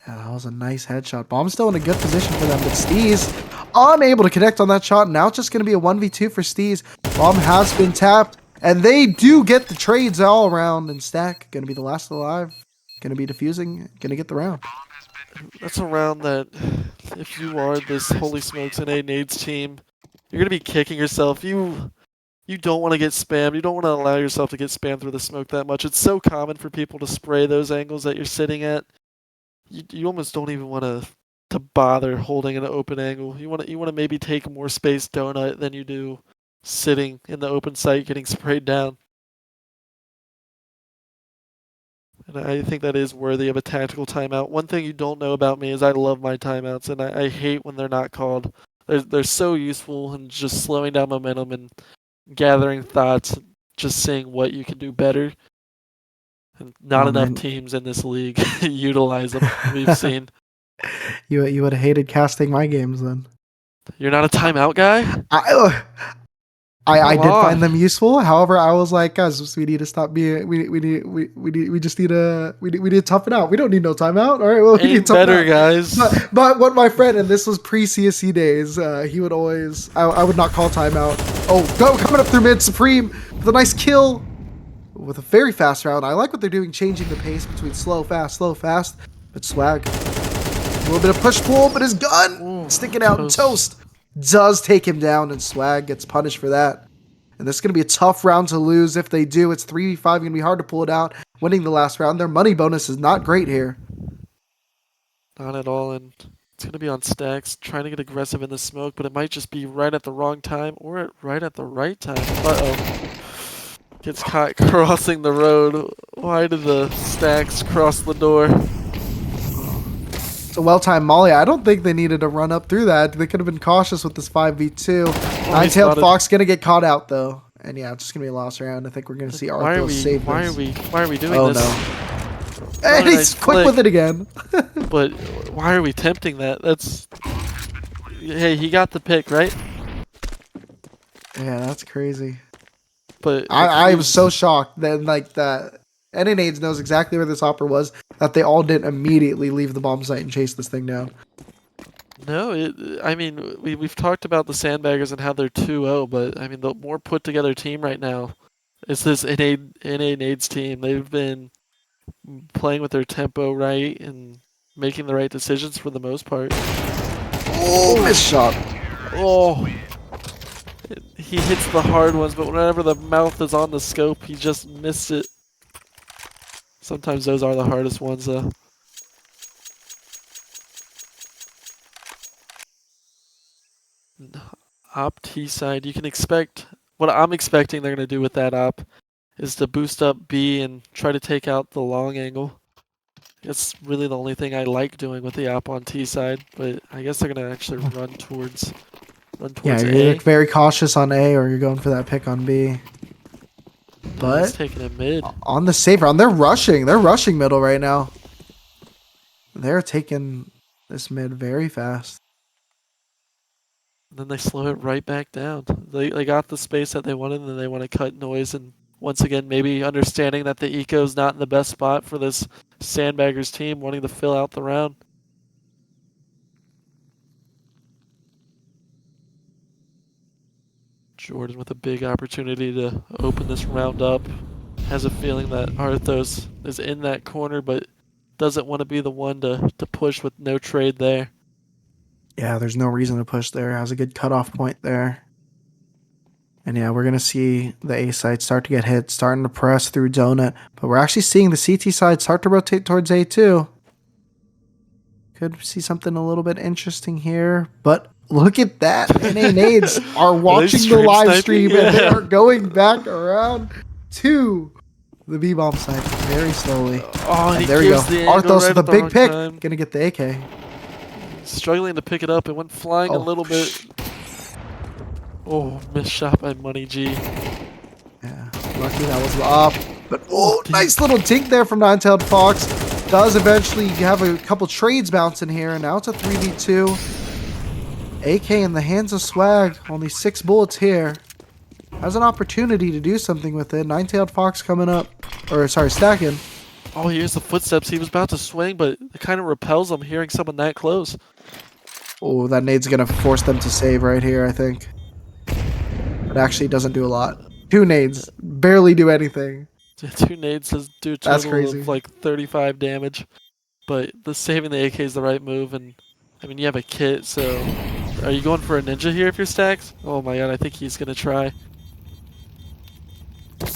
Yeah, that was a nice headshot. Bomb's still in a good position for them, but Steez unable to connect on that shot. Now it's just going to be a 1v2 for Steez. Bomb has been tapped, and they do get the trades all around. And Stack going to be the last alive. Going to be defusing. Going to get the round. That's a round that, if you are this Holy Smokes and A Nades team, you're going to be kicking yourself. You don't want to get spammed. You don't want to allow yourself to get spammed through the smoke that much. It's so common for people to spray those angles that you're sitting at. You almost don't even want to bother holding an open angle. You want to maybe take more space donut than you do sitting in the open site getting sprayed down. And I think that is worthy of a tactical timeout. One thing you don't know about me is I love my timeouts, and I hate when they're not called. They're so useful in just slowing down momentum and gathering thoughts, just seeing what you can do better. And not enough teams in this league utilize them. We've seen. You would have hated casting my games then. You're not a timeout guy? I did find them useful. However, I was like, guys, we need to stop being. We just need to tough it out. We don't need no timeout. All right, well, we need to tough better, it out. guys. But what my friend, and this was pre-CSC days, he would always. I would not call timeout. Oh, coming up through mid, Supreme with a nice kill, with a very fast round. I like what they're doing, changing the pace between slow, fast. But Swag, a little bit of push pull, but his gun sticking out. And Toast does take him down, and Swag gets punished for that. And this is going to be a tough round to lose if they do. It's 3v5, going to be hard to pull it out. Winning the last round, their money bonus is not great here. Not at all, and it's going to be on Stacks, trying to get aggressive in the smoke, but it might just be right at the wrong time or right at the right time. Uh-oh. Gets caught crossing the road. Why did the Stacks cross the door? It's a well-timed molly. I don't think they needed to run up through that. They could have been cautious with this 5v2. Nine-Tailed Fox going to get caught out, though. And yeah, it's just going to be a lost round. I think we're going to see Arthos save Why are we doing this? Oh, no. And he's quick with it again. But why are we tempting that? That's... Hey, he got the pick, right? Yeah, that's crazy. But I was so shocked that, like, that NNAs knows exactly where this hopper was, that they all didn't immediately leave the bomb site and chase this thing down. No, I mean, we've talked about the Sandbaggers and how they're 2-0, but I mean, the more put together team right now is this NA Nades team. They've been playing with their tempo right and making the right decisions for the most part. Oh, missed shot. Oh, he hits the hard ones, but whenever the mouth is on the scope, he just missed it. Sometimes those are the hardest ones, though. Op T side, you can expect what I'm expecting they're going to do with that op is to boost up B and try to take out the long angle. That's really the only thing I like doing with the op on T side, but I guess they're going to actually run towards Yeah, A. you're very cautious on A, or you're going for that pick on B. But he's taking a mid. On the safe round, they're rushing middle right now. They're taking this mid very fast. Then they slow it right back down. They got the space that they wanted, and then they want to cut noise. And once again, maybe understanding that the eco's not in the best spot for this Sandbaggers team, wanting to fill out the round. Jordan with a big opportunity to open this round up. Has a feeling that Arthos is in that corner, but doesn't want to be the one to push with no trade there. Yeah, there's no reason to push there. Has a good cutoff point there. And yeah, we're going to see the A side start to get hit, starting to press through Donut. But we're actually seeing the CT side start to rotate towards A too. Could see something a little bit interesting here. But look at that. NA Nades are watching the live stream and they are going back around to the B-bomb side very slowly. Oh, and there we go. Arthos with a big pick. Going to get the AK. struggling to pick it up. It went flying a Oh, little bit. Oh, missed shot by Money G. Yeah, lucky that was up. But oh, Damn. nice little tink there from Nine-Tailed Fox. Does eventually have a couple trades bouncing here, and now it's a 3v2. AK in the hands of Swag. Only 6 bullets here. Has an opportunity to do something with it. Nine-Tailed Fox coming up. Or, sorry, stacking. Oh, he hears the footsteps. He was about to swing, but it kind of repels him hearing someone that close. Oh, that nade's going to force them to save right here, I think. But actually doesn't do a lot. 2 nades. Barely do anything. 2 nades does do a That's total crazy. of like 35 damage. But the saving the AK is the right move, and I mean you have a kit, so are you going for a ninja here if you're stacked? Oh my god, I think he's gonna try.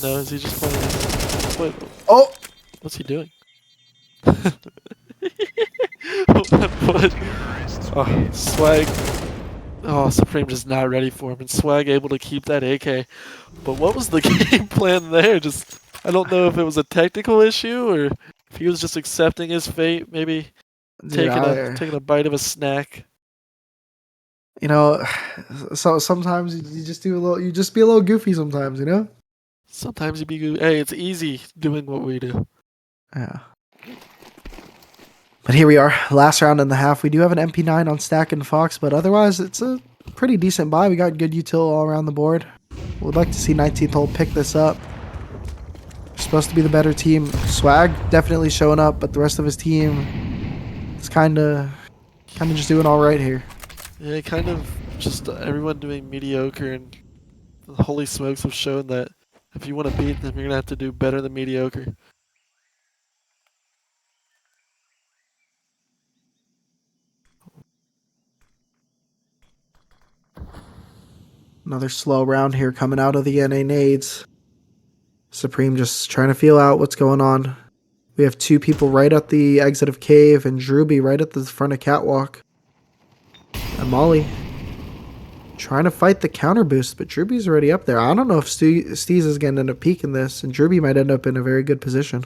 No, is he just playing? Oh! What's he doing? what? Oh, Swag. Oh, Supreme just not ready for him, and Swag able to keep that AK. But what was the game plan there? Just, I don't know if it was a technical issue or if he was just accepting his fate, maybe Dude, taking a bite of a snack. you know, so sometimes you just do a little, you just be a little goofy sometimes, you know? Sometimes you be good. Hey, it's easy doing what we do. Yeah. But here we are, last round and a half. We do have an MP9 on Stack and Fox, but otherwise it's a pretty decent buy. We got good util all around the board. We'd like to see 19th hole pick this up. Supposed to be the better team. Swag definitely showing up, but the rest of his team is kind of just doing all right here. Yeah, kind of just everyone doing mediocre, and the Holy Smokes have shown that if you want to beat them, you're gonna have to do better than mediocre. Another slow round here coming out of the NA nades. Supreme just trying to feel out what's going on. We have 2 people right at the exit of cave and Drewby right at the front of catwalk. And Molly trying to fight the counter boost, but Drewby's already up there. I don't know if Steez is going to end up peeking this, and Drewby might end up in a very good position.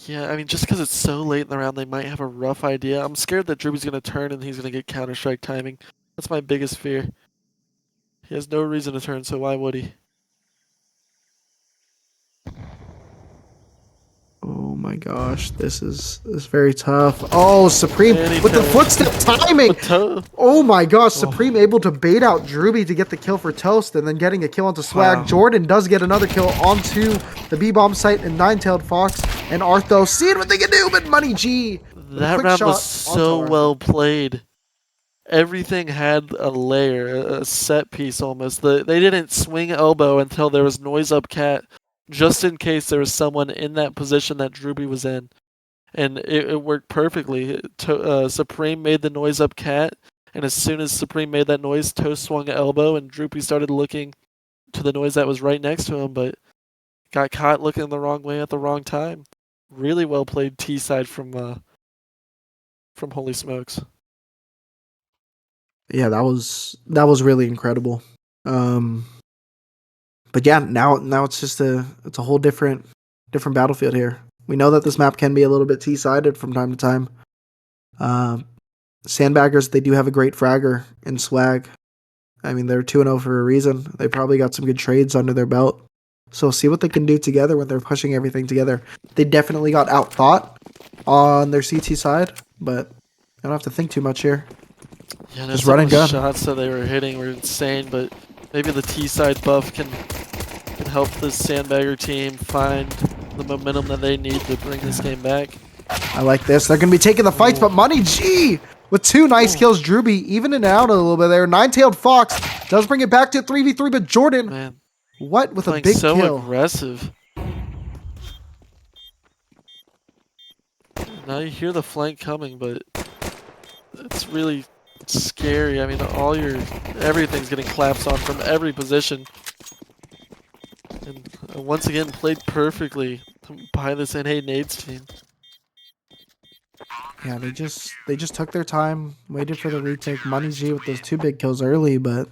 Yeah, I mean, just because it's so late in the round, they might have a rough idea. I'm scared that Drewby's gonna turn and he's gonna get Counter-Strike timing. That's my biggest fear. He has no reason to turn, so why would he? Oh my gosh, this is very tough. Oh, Supreme And he with the turns. footstep timing. But Oh my gosh, Supreme able to bait out Drewby to get the kill for Toast and then getting a kill onto Swag. Wow. Jordan does get another kill onto the B-bomb site and Nine-Tailed Fox and Artho seeing what they can do, but Money G. with a that quick round shot was so onto Artho. well played. Everything had a layer, a set piece almost. They didn't swing elbow until there was noise up cat, just in case there was someone in that position that Drewby was in. And it worked perfectly. Supreme made the noise up cat, and as soon as Supreme made that noise, Toast swung elbow, and Droopy started looking to the noise that was right next to him, but got caught looking the wrong way at the wrong time. Really well played T side from Holy Smokes. Yeah, that was really incredible. But yeah, now it's just a whole different battlefield here. We know that this map can be a little bit T-sided from time to time. Sandbaggers, they do have a great fragger in Swag. I mean, they're 2-0 for a reason. They probably got some good trades under their belt. So see what they can do together when they're pushing everything together. They definitely got outthought on their CT side, but I don't have to think too much here. Yeah, Just run and gun. Shots that they were hitting were insane, but maybe the T side buff can help the Sandbagger team find the momentum that they need to bring this game back. I like this. They're going to be taking the fights, but Money G with 2 nice kills. Drewby evening it out a little bit there. Nine-Tailed Fox does bring it back to 3v3, but Jordan, Man, what with a playing big so kill. aggressive. Now you hear the flank coming, but it's really scary. I mean, everything's getting collapsed on from every position. And once again, played perfectly by this NA Nades team. Yeah, they just took their time, waited for the retake. Money G with those 2 big kills early, but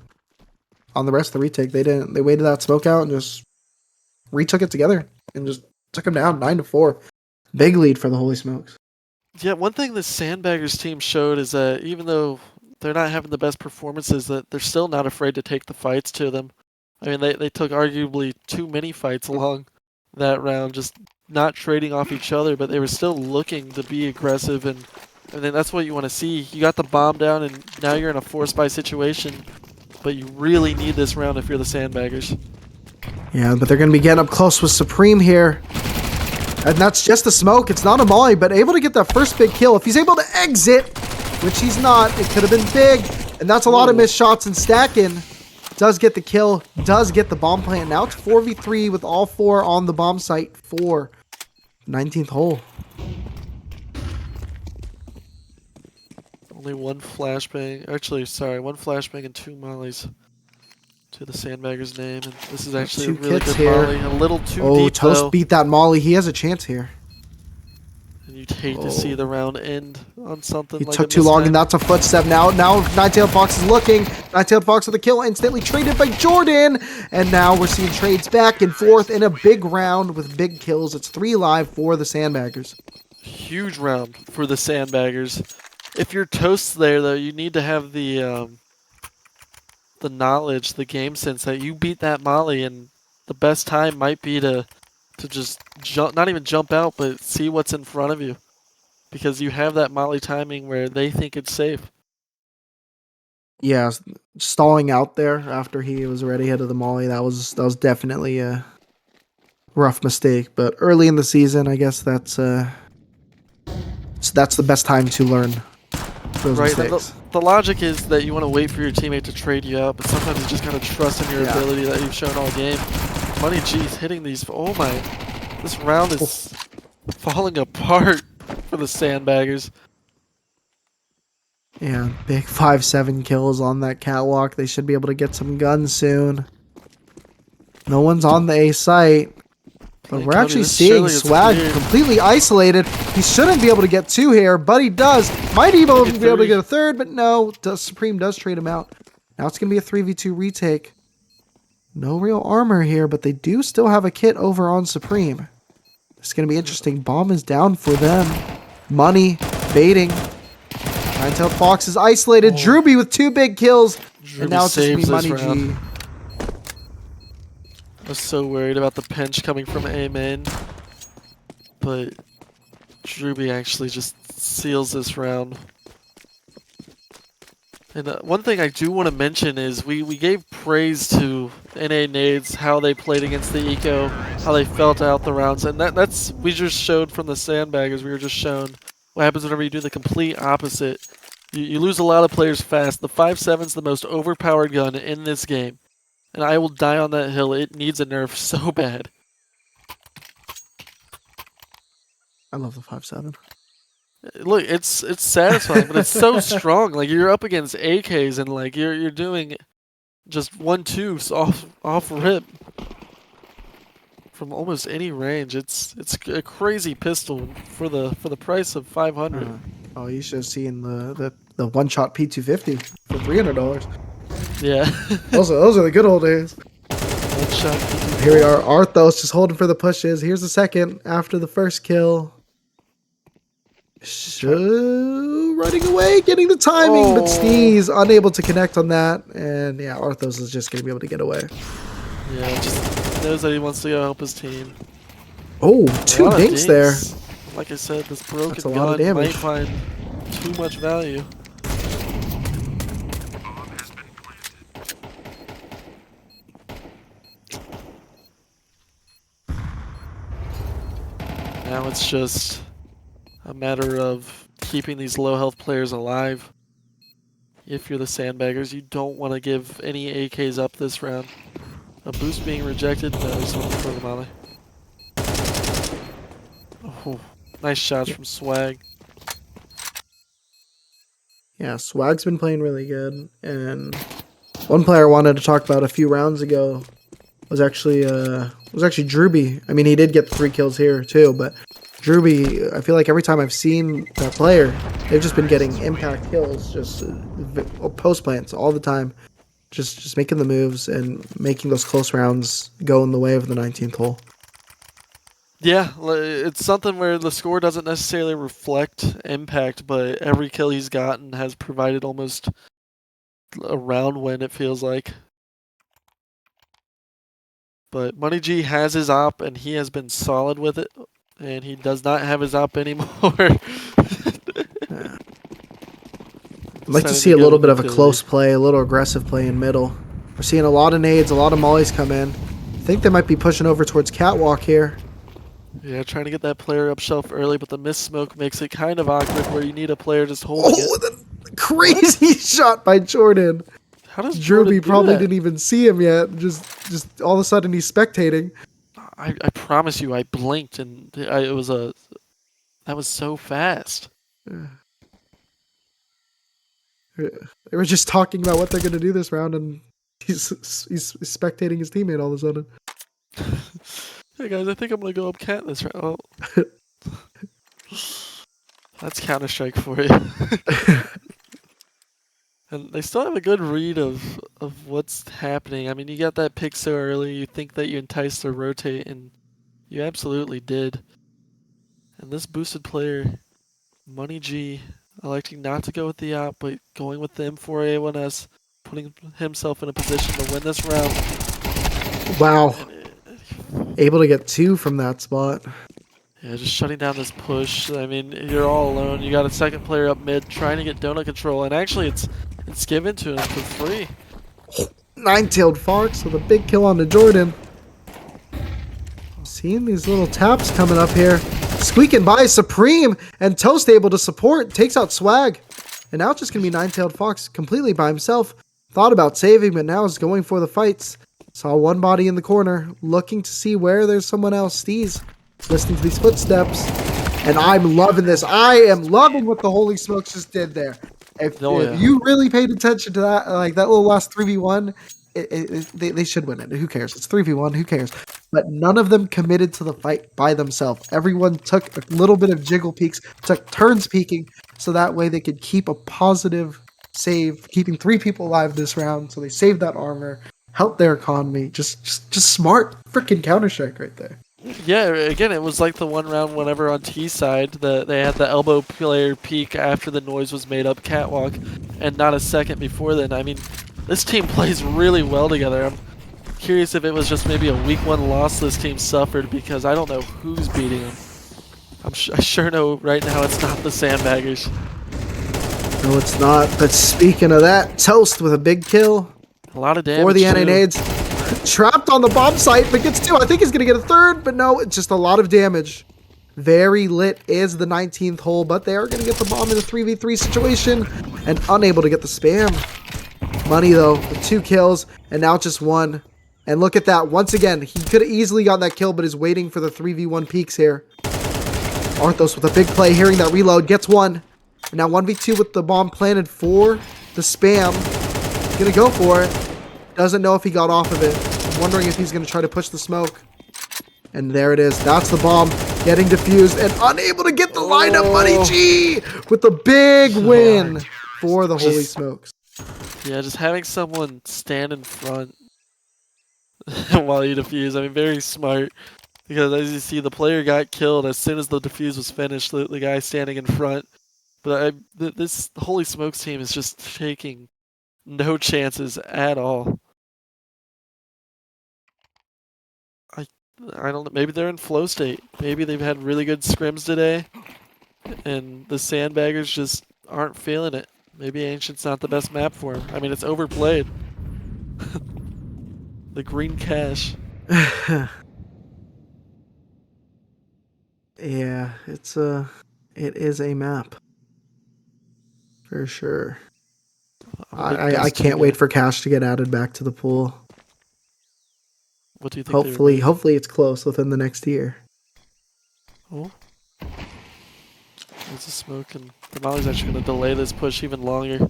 on the rest of the retake, they didn't. They waited that smoke out and just retook it together and just took them down 9-4. Big lead for the Holy Smokes. Yeah, one thing the Sandbaggers team showed is that even though they're not having the best performances, that they're still not afraid to take the fights to them. I mean, they took arguably too many fights along that round, just not trading off each other, but they were still looking to be aggressive, and then that's what you want to see. You got the bomb down, and now you're in a force buy situation, but you really need this round if you're the Sandbaggers. Yeah, but they're going to be getting up close with Supreme here. And that's just the smoke. It's not a molly, but able to get that first big kill. If he's able to exit, which he's not, it could have been big. And that's a lot of missed shots, and Stackin does get the kill, does get the bomb plant. Now it's 4v3 with all 4 on the bomb site for 19th hole. Only one flashbang. Actually, sorry, one flashbang and 2 mollies to the Sandbagger's name. And this is actually a 2 really kits good here. molly. A little too Oh, deep, Toast though. beat that molly. He has a chance here. And you'd hate to see the round end on something He like took a too long, and misstep. that's a footstep now. Now Nine-Tailed Fox is looking. Nine-Tailed Fox with a kill, instantly traded by Jordan. And now we're seeing trades back and forth in a big round with big kills. It's 3 live for the Sandbaggers. Huge round for the Sandbaggers. If you're Toast there, though, you need to have the knowledge, the game sense that you beat that molly, and the best time might be to just jump, not even jump out, but see what's in front of you, because you have that molly timing where they think it's safe. Yeah, stalling out there after he was already ahead of the molly. That was definitely a rough mistake. But early in the season, I guess that's the best time to learn those Right, and mistakes. the logic is that you want to wait for your teammate to trade you out, but sometimes you just gotta trust in your ability that you've shown all game. Money G's hitting these. Oh my, this round is falling apart for the Sandbaggers. Yeah, big 5-7 kills on that catwalk. They should be able to get some guns soon. No one's on the A site. But Hey, we're Cody, actually this seeing surely is Swag weird. completely isolated. He shouldn't be able to get 2 here, but he does. Might even Maybe be able to 3. get a 3rd, but no. Supreme does trade him out. Now it's going to be a 3v2 retake. No real armor here, but they do still have a kit over on Supreme. It's going to be interesting. Bomb is down for them. Money, baiting. Nine-Tailed Fox is isolated. Drewby with 2 big kills. Drewby And now it's just going to saves be this Money round. G. I was so worried about the pinch coming from A-main, but Drewby actually just seals this round. And one thing I do want to mention is we gave praise to NA Nades, how they played against the Eco, how they felt out the rounds, and that's we just showed from the Sandbaggers. We were just shown what happens whenever you do the complete opposite. You lose a lot of players fast. The 5.7's the most overpowered gun in this game, and I will die on that hill. It needs a nerf so bad. I love the 5.7. Look, it's satisfying, but it's so strong. Like you're up against AKs, and like you're doing just 1-2s off rip from almost any range. It's a crazy pistol for the price of 500. Oh, you should have seen the one-shot P250 for $300. Yeah. Those are the good old days. One shot. Here we are. Arthos just holding for the pushes. Here's the second after the first kill. Running away, getting the timing, but Sneeze unable to connect on that. And yeah, Arthos is just going to be able to get away. Yeah, just knows that he wants to go help his team. Oh, 2 lot of dinks there. Like I said, this That's a broken lot of gun might damage. find too much value. Now it's just a matter of keeping these low health players alive. If you're the Sandbaggers, you don't want to give any AKs up this round. A boost being rejected. No, he's looking for the molly. Oh, nice shots from Swag. Yeah, Swag's been playing really good. And one player I wanted to talk about a few rounds ago was actually Drewby. I mean, he did get 3 kills here too, but Drewby, I feel like every time I've seen that player, they've just been getting impact kills, just post plants all the time, just making the moves and making those close rounds go in the way of the 19th hole. Yeah, it's something where the score doesn't necessarily reflect impact, but every kill he's gotten has provided almost a round win, it feels like. But Money G has his op, and he has been solid with it, and he does not have his op anymore. Yeah. I'd like to Decided see a go little with bit of a utility. close play, a little aggressive play in middle. We're seeing a lot of nades, a lot of mollies come in. I think they might be pushing over towards Catwalk here. Yeah, trying to get that player up shelf early, but the missed smoke makes it kind of awkward where you need a player just holding it. Oh, the What? crazy shot by Jordan. How does Jordan Drewby do probably that? didn't even see him yet. Just all of a sudden he's spectating. I promise you, I blinked and that was so fast. They were just talking about what they're gonna do this round, and he's spectating his teammate all of a sudden. Hey guys, I think I'm gonna go up cat this round. Oh, that's Counter Strike for you. And they still have a good read of what's happening. I mean, you got that pick so early, you think that you enticed their rotate, and you absolutely did. And this boosted player, Money G, electing not to go with the op, but going with the M4A1S, putting himself in a position to win this round. Wow, And able to get 2 from that spot. yeah, just shutting down this push. I mean, you're all alone. You got a second player up mid trying to get donut control, and actually it's given to him for free. Nine-tailed Fox with a big kill on the Jordan. Seeing these little taps coming up here. Squeaking by Supreme, and Toast able to support, takes out Swag. And now it's just going to be Nine-tailed Fox completely by himself. Thought about saving, but now is going for the fights. Saw one body in the corner, looking to see where there's someone else. Steez, listening to these footsteps. And I'm loving this. I am loving what the Holy Smokes just did there. If you really paid attention to that, like that little last 3v1, they should win it. Who cares? It's 3v1. Who cares? But none of them committed to the fight by themselves. Everyone took a little bit of jiggle peeks, took turns peeking, so that way they could keep a positive save, keeping 3 people alive this round. So they saved that armor, helped their economy. Just smart freaking Counter-Strike right there. Yeah, again, it was like the one round whenever on T side they had the elbow player peak after the noise was made up catwalk, and not a second before then. I mean, this team plays really well together. I'm curious if it was just maybe a week 1 loss this team suffered, because I don't know who's beating them. I sure know right now it's not the Sandbaggers. No, it's not. But speaking of that, Toast with a big kill A lot of damage for the too. NA-nades. Trapped on the bomb site, but gets 2. I think he's going to get a 3rd, but no, it's just a lot of damage. Very lit is the 19th hole, but they are going to get the bomb in a 3v3 situation and unable to get the spam. Money, though, with 2 kills, and now just 1. And look at that. Once again, he could have easily gotten that kill, but is waiting for the 3v1 peaks here. Arthos with a big play, hearing that reload, gets 1. And now 1v2 with the bomb planted for the spam. Going to go for it. Doesn't know if he got off of it. I'm wondering if he's going to try to push the smoke. And there it is. That's the bomb getting defused and unable to get the lineup. Money G with the big win for the Holy Smokes. Yeah, just having someone stand in front while you defuse. I mean, very smart. Because as you see, the player got killed as soon as the defuse was finished. The guy standing in front. But this Holy Smokes team is just taking no chances at all. I don't know. Maybe they're in flow state. Maybe they've had really good scrims today, and the Sandbaggers just aren't feeling it. Maybe Ancient's not the best map for him. I mean, it's overplayed. The green cash. Yeah, it is a map for sure. I can't wait for Cash to get added back to the pool. What do you think? Hopefully it's close within the next year. Oh, there's a smoke, and the Molly's actually going to delay this push even longer.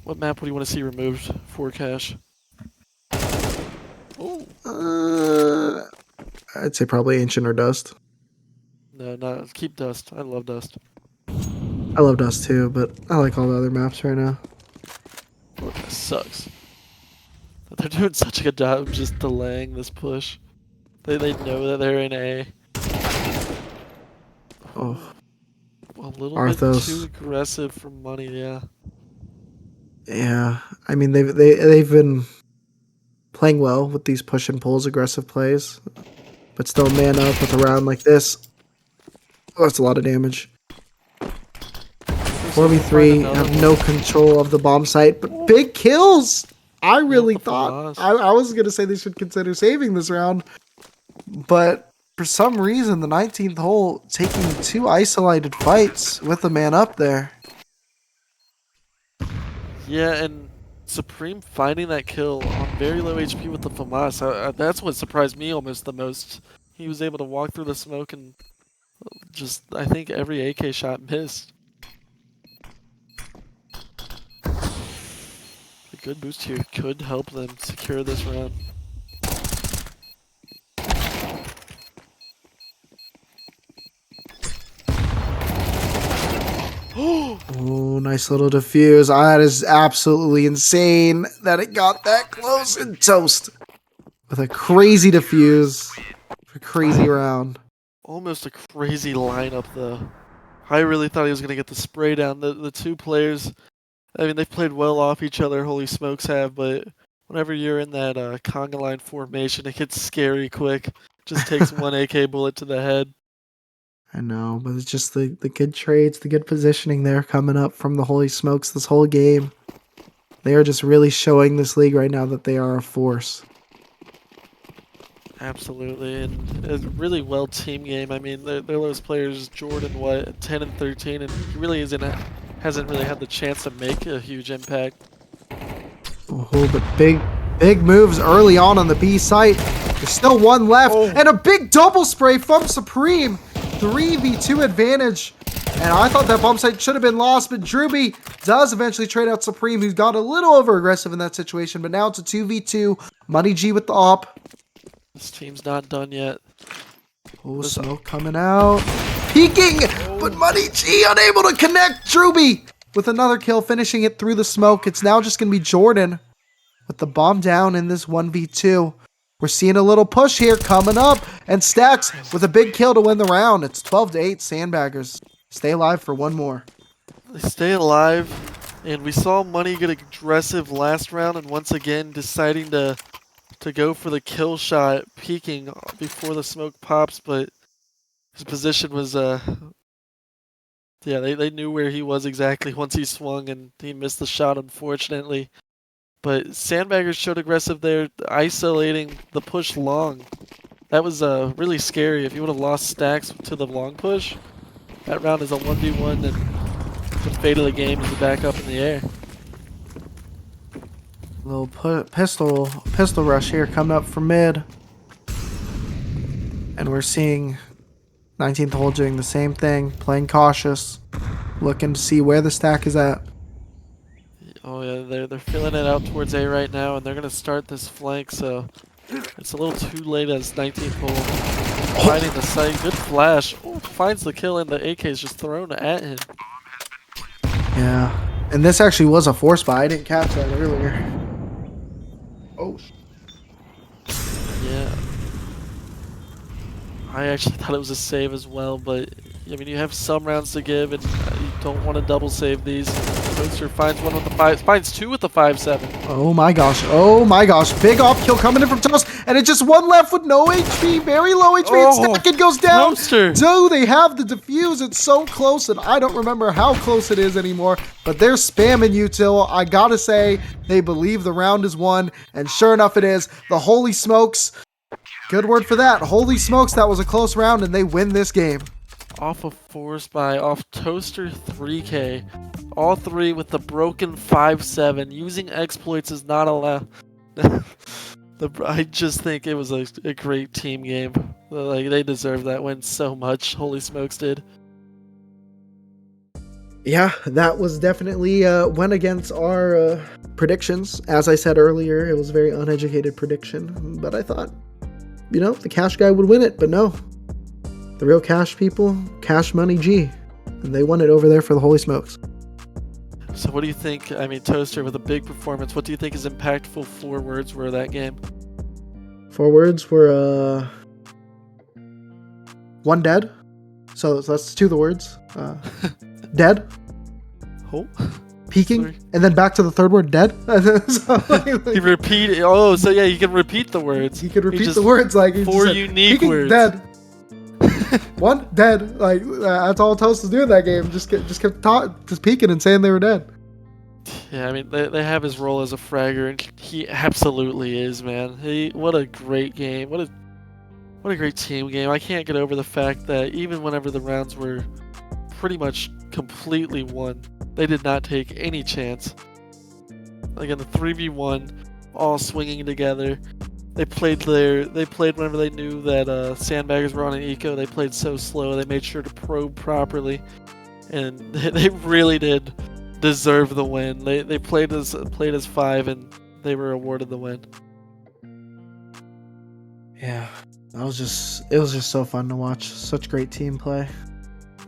What map would you want to see removed for Cash? Oh, I'd say probably Ancient or Dust. no, keep Dust. I love Dust. I love Dust too, but I like all the other maps right now. Oh, that sucks. They're doing such a good job of just delaying this push. They know that they're in A. Oh, A little bit too Arthos. aggressive for money, yeah. Yeah, I mean they've been playing well with these push and pulls, aggressive plays, but still man up with a round like this. Oh, that's a lot of damage. Looks like we'll find 4v3 another have no one. control of the bomb site, but big kills. I Yep, really the thought FAMAS. I was gonna say they should consider saving this round, but for some reason the 19th hole taking 2 isolated fights with a man up there. Yeah, and Supreme finding that kill on very low HP with the FAMAS. That's what surprised me almost the most. He was able to walk through the smoke and just, I think every AK shot missed. A good boost here could help them secure this round. Oh, nice little defuse. That is absolutely insane that it got that close and toast with a crazy defuse for a crazy round. Almost a crazy lineup though. I really thought he was going to get the spray down. The two players, I mean, they've played well off each other, holy smokes have, but whenever you're in that conga line formation, it gets scary quick. Just takes one AK bullet to the head. I know, but it's just the good trades, the good positioning there coming up from the Holy Smokes this whole game. They are just really showing this league right now that they are a force. Absolutely, and a really well team game. I mean, they're those players, Jordan, 10 and 13, and he really hasn't really had the chance to make a huge impact. Oh, but big moves early on the B site. There's still one left, and a big double spray from Supreme. 3v2 advantage. And I thought that bomb site should have been lost, but Drewby does eventually trade out Supreme, who's got a little over aggressive in that situation, but now it's a 2v2. Money G with the op. This team's not done yet. Oh, smoke coming out. Peeking, but Money G unable to connect. Drewby with another kill, finishing it through the smoke. It's now just going to be Jordan with the bomb down in this 1v2. We're seeing a little push here coming up, and Stacks with a big kill to win the round. It's 12-8. Sandbaggers stay alive for one more. They stay alive, and we saw Money get aggressive last round, and once again deciding to go for the kill shot, peeking before the smoke pops, but his position was yeah, they knew where he was exactly once he swung, and he missed the shot, unfortunately. But Sandbaggers showed aggressive there, isolating the push long. That was really scary. If you would have lost Stacks to the long push, that round is a 1v1, and the fate of the game is back up in the air. Little pistol rush here coming up from mid. And we're seeing 19th hole doing the same thing, playing cautious, looking to see where the stack is at. Oh yeah, they're filling it out towards A right now, and they're gonna start this flank. So it's a little too late as 19th hole finding the site. Good flash. Oh, finds the kill, and the AK is just thrown at him. Yeah, and this actually was a force buy. I didn't catch that earlier. Oh. Yeah. I actually thought it was a save as well, but I mean, you have some rounds to give, and you don't want to double save these. Toaster finds one with the 5, finds 2 with the 5-7. Oh my gosh. Oh my gosh. Big off kill coming in from Toast, and it's just one left with no HP, very low HP, and Stack it goes down. Toaster. Do they have the defuse? It's so close, and I don't remember how close it is anymore, but they're spamming util. I gotta say, they believe the round is won, and sure enough it is. The Holy Smokes, good word for that. Holy Smokes, that was a close round, and they win this game. Off of force buy, off Toaster 3K. All three with the broken 5-7. Using exploits is not allowed. I just think it was a great team game. Like, they deserve that win so much. Holy Smokes did. Yeah, that was definitely went against our predictions. As I said earlier, it was a very uneducated prediction, but I thought, you know, the cash guy would win it, but no. The real cash people, Cash Money G, and they won it over there for the Holy Smokes. So what do you think? I mean, Toaster with a big performance. What do you think his impactful 4 words were that game? 4 words were one dead. So that's two of the words. Dead. Oh. Peaking, Sorry. and then back to the third word, dead. So, He repeat. Oh, so yeah, you can repeat the words. he could repeat just the words like he four just said, unique peaking, words. dead. One dead. Like that's all Toast was doing that game. Just kept peeking and saying they were dead. Yeah, I mean they have his role as a fragger, and he absolutely is, man. What a great game. What a great team game. I can't get over the fact that even whenever the rounds were pretty much completely won, they did not take any chance. Again, the 3v1, all swinging together. They played whenever they knew that sandbaggers were on an eco. They played so slow. They made sure to probe properly, and they really did deserve the win. They played as 5, and they were awarded the win. Yeah, it was just so fun to watch. Such great team play,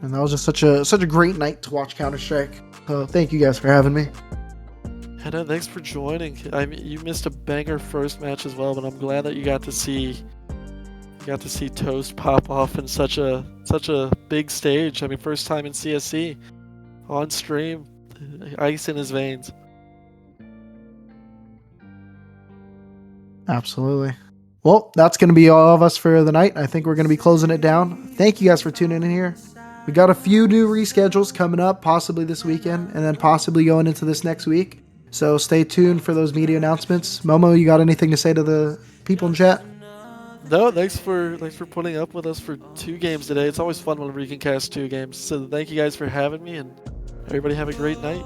and that was just such a great night to watch Counter-Strike. So thank you guys for having me. Hannah, thanks for joining. I mean, you missed a banger first match as well, but I'm glad that you got to see Toast pop off in such a big stage. I mean, first time in CSC on stream, ice in his veins. Absolutely. Well, that's going to be all of us for the night. I think we're going to be closing it down. Thank you guys for tuning in here. We got a few new reschedules coming up, possibly this weekend, and then possibly going into this next week. So stay tuned for those media announcements. Momo, you got anything to say to the people in chat? No, thanks for putting up with us for 2 games today. It's always fun whenever you can cast 2 games. So thank you guys for having me, and everybody have a great night.